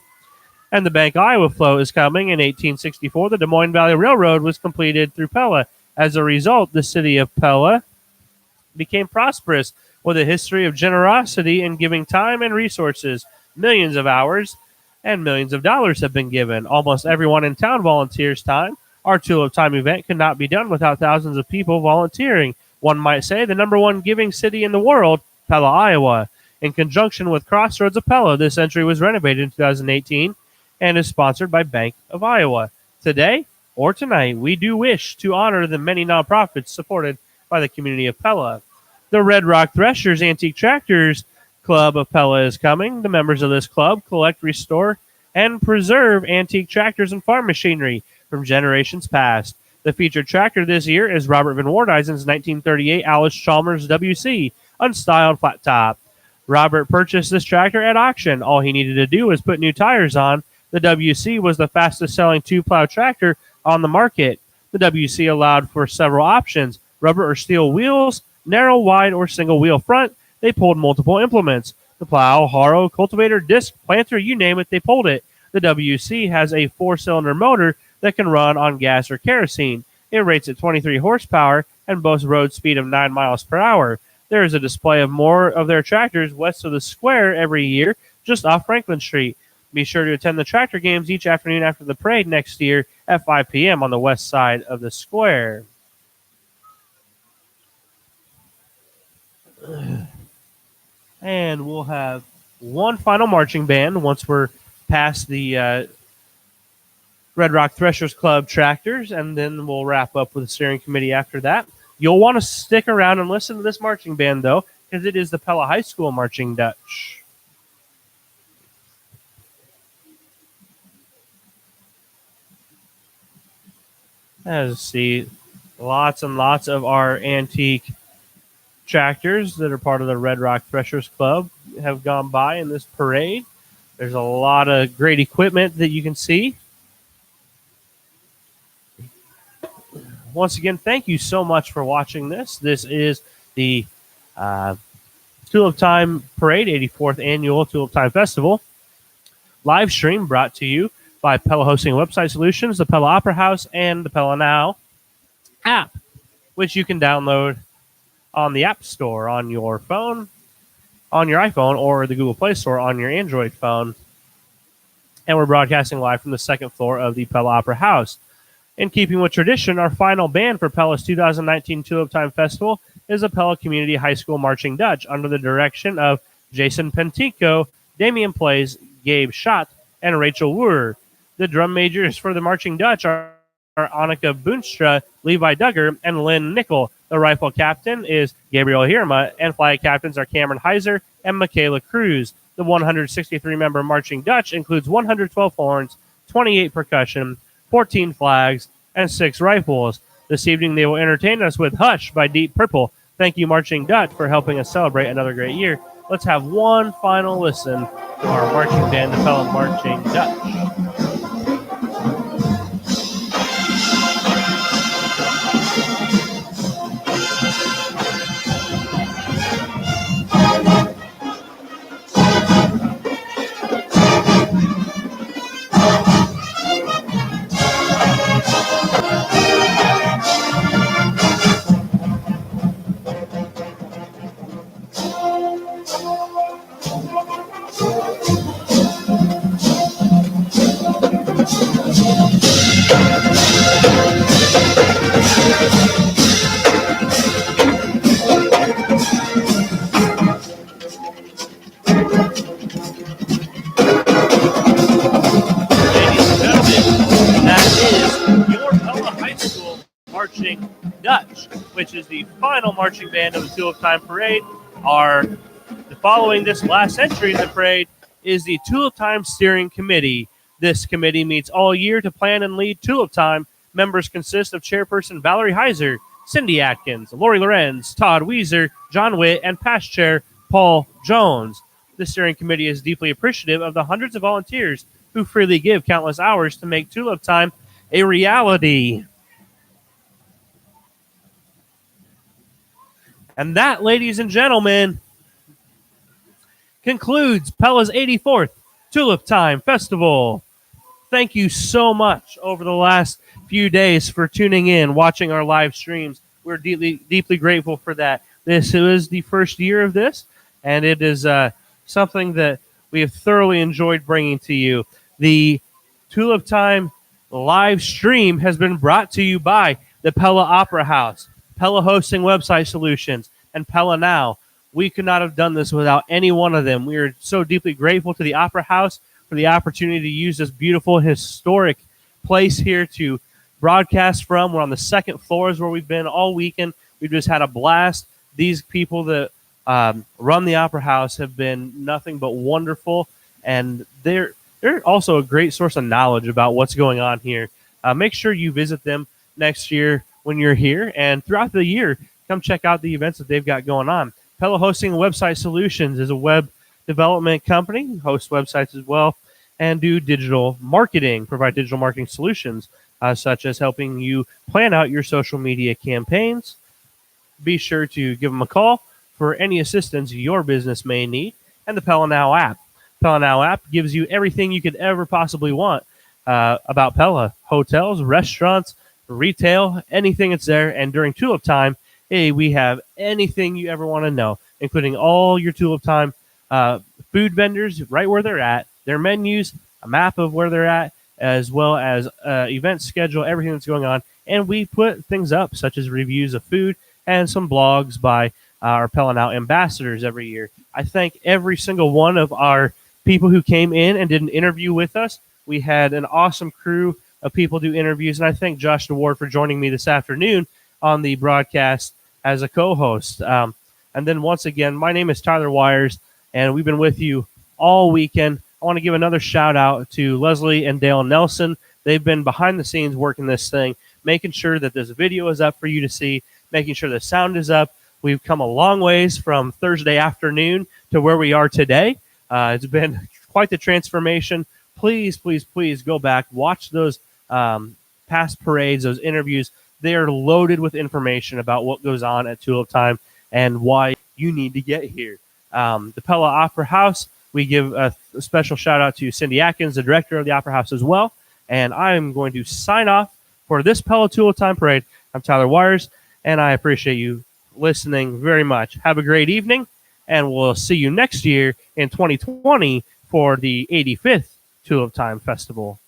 And the Bank Iowa float is coming. In 1864, the Des Moines Valley Railroad was completed through Pella. As a result, the city of Pella became prosperous with a history of generosity in giving time and resources. Millions of hours and millions of dollars have been given. Almost everyone in town volunteers time. Our Tulip Time event could not be done without thousands of people volunteering. One might say the number one giving city in the world, Pella, Iowa. In conjunction with Crossroads of Pella, this entry was renovated in 2018 and is sponsored by Bank of Iowa. Today, or tonight, we do wish to honor the many nonprofits supported by the community of Pella. The Red Rock Threshers Antique Tractors Club of Pella is coming. The members of this club collect, restore, and preserve antique tractors and farm machinery from generations past. The featured tractor this year is Robert Van Wardhuizen's 1938 Alice Chalmers WC, unstyled flat top. Robert purchased this tractor at auction. All he needed to do was put new tires on. The WC was the fastest selling two-plow tractor on the market. The WC allowed for several options: rubber or steel wheels, narrow, wide, or single wheel front. They pulled multiple implements: the plow, harrow, cultivator, disc, planter, you name it, they pulled it. The WC has a 4-cylinder motor that can run on gas or kerosene. It rates at 23 horsepower and boasts road speed of 9 miles per hour. There is a display of more of their tractors west of the square every year, just off Franklin Street. Be sure to attend the tractor games each afternoon after the parade next year at 5 p.m. on the west side of the square. And we'll have one final marching band once we're past the Red Rock Threshers Club tractors, and then we'll wrap up with the steering committee after that. You'll want to stick around and listen to this marching band, though, because it is the Pella High School Marching Dutch. Let's see, lots and lots of our antique tractors that are part of the Red Rock Threshers Club have gone by in this parade. There's a lot of great equipment that you can see. Once again, thank you so much for watching this. This is the Tulip Time Parade, 84th Annual Tulip Time Festival. Live stream brought to you by Pella Hosting Website Solutions, the Pella Opera House, and the Pella Now app, which you can download on the App Store on your phone, on your iPhone, or the Google Play Store on your Android phone. And we're broadcasting live from the second floor of the Pella Opera House. In keeping with tradition, our final band for Pella's 2019 Tulip Time Festival is the Pella Community High School Marching Dutch under the direction of Jason Pentico, Damian Plays, Gabe Schott, and Rachel Wurr. The drum majors for the Marching Dutch are Annika Boonstra, Levi Duggar, and Lynn Nickel. The rifle captain is Gabriel Hirma, and flag captains are Cameron Heiser and Michaela Cruz. The 163-member Marching Dutch includes 112 horns, 28 percussion, 14 flags, and 6 rifles. This evening they will entertain us with Hush by Deep Purple. Thank you, Marching Dutch, for helping us celebrate another great year. Let's have one final listen to our marching band, the Pella Marching Dutch. Marching Dutch, which is the final marching band of the Tulip Time Parade. Following this last entry in the parade is the Tulip Time Steering Committee. This committee meets all year to plan and lead Tulip Time. Members consist of Chairperson Valerie Heiser, Cindy Atkins, Lori Lorenz, Todd Weiser, John Witt, and past Chair Paul Jones. The steering committee is deeply appreciative of the hundreds of volunteers who freely give countless hours to make Tulip Time a reality. And that, ladies and gentlemen, concludes Pella's 84th Tulip Time Festival. Thank you so much over the last few days for tuning in, watching our live streams. We're deeply grateful for that. This is the first year of this, and it is something that we have thoroughly enjoyed bringing to you. The Tulip Time live stream has been brought to you by the Pella Opera House, Pella Hosting Website Solutions, and Pella Now. We could not have done this without any one of them. We are so deeply grateful to the Opera House for the opportunity to use this beautiful, historic place here to broadcast from. We're on the second floors where we've been all weekend. We've just had a blast. These people that run the Opera House have been nothing but wonderful, and they're also a great source of knowledge about what's going on here. Make sure you visit them next year when you're here, and throughout the year, come check out the events that they've got going on. Pella Hosting Website Solutions is a web development company, hosts websites as well, and do digital marketing, provide digital marketing solutions, such as helping you plan out your social media campaigns. Be sure to give them a call for any assistance your business may need. And the Pella Now app. Pella Now app gives you everything you could ever possibly want about Pella. Hotels, restaurants, retail, anything that's there. And during Tulip Time, hey, we have anything you ever want to know, including all your Tulip Time food vendors right where they're at, their menus, a map of where they're at, as well as event schedule, everything that's going on. And we put things up, such as reviews of food and some blogs by our Pella Now ambassadors every year. I thank every single one of our people who came in and did an interview with us. We had an awesome crew of people do interviews, and I thank Josh DeWard for joining me this afternoon on the broadcast as a co-host. And then once again, my name is Tyler Wires, and we've been with you all weekend. I want to give another shout out to Leslie and Dale Nelson. They've been behind the scenes working this thing, making sure that this video is up for you to see, making sure the sound is up. We've come a long ways from Thursday afternoon to where we are today. It's been quite the transformation. Please, please, please go back, watch those past parades, those interviews. They are loaded with information about what goes on at Tulip Time and why you need to get here. The Pella Opera House, we give a special shout out to Cindy Atkins, the director of the Opera House as well. And I am going to sign off for this Pella Tulip Time Parade. I'm Tyler Wires, and I appreciate you listening very much. Have a great evening, and we'll see you next year in 2020 for the 85th Tulip Time Festival.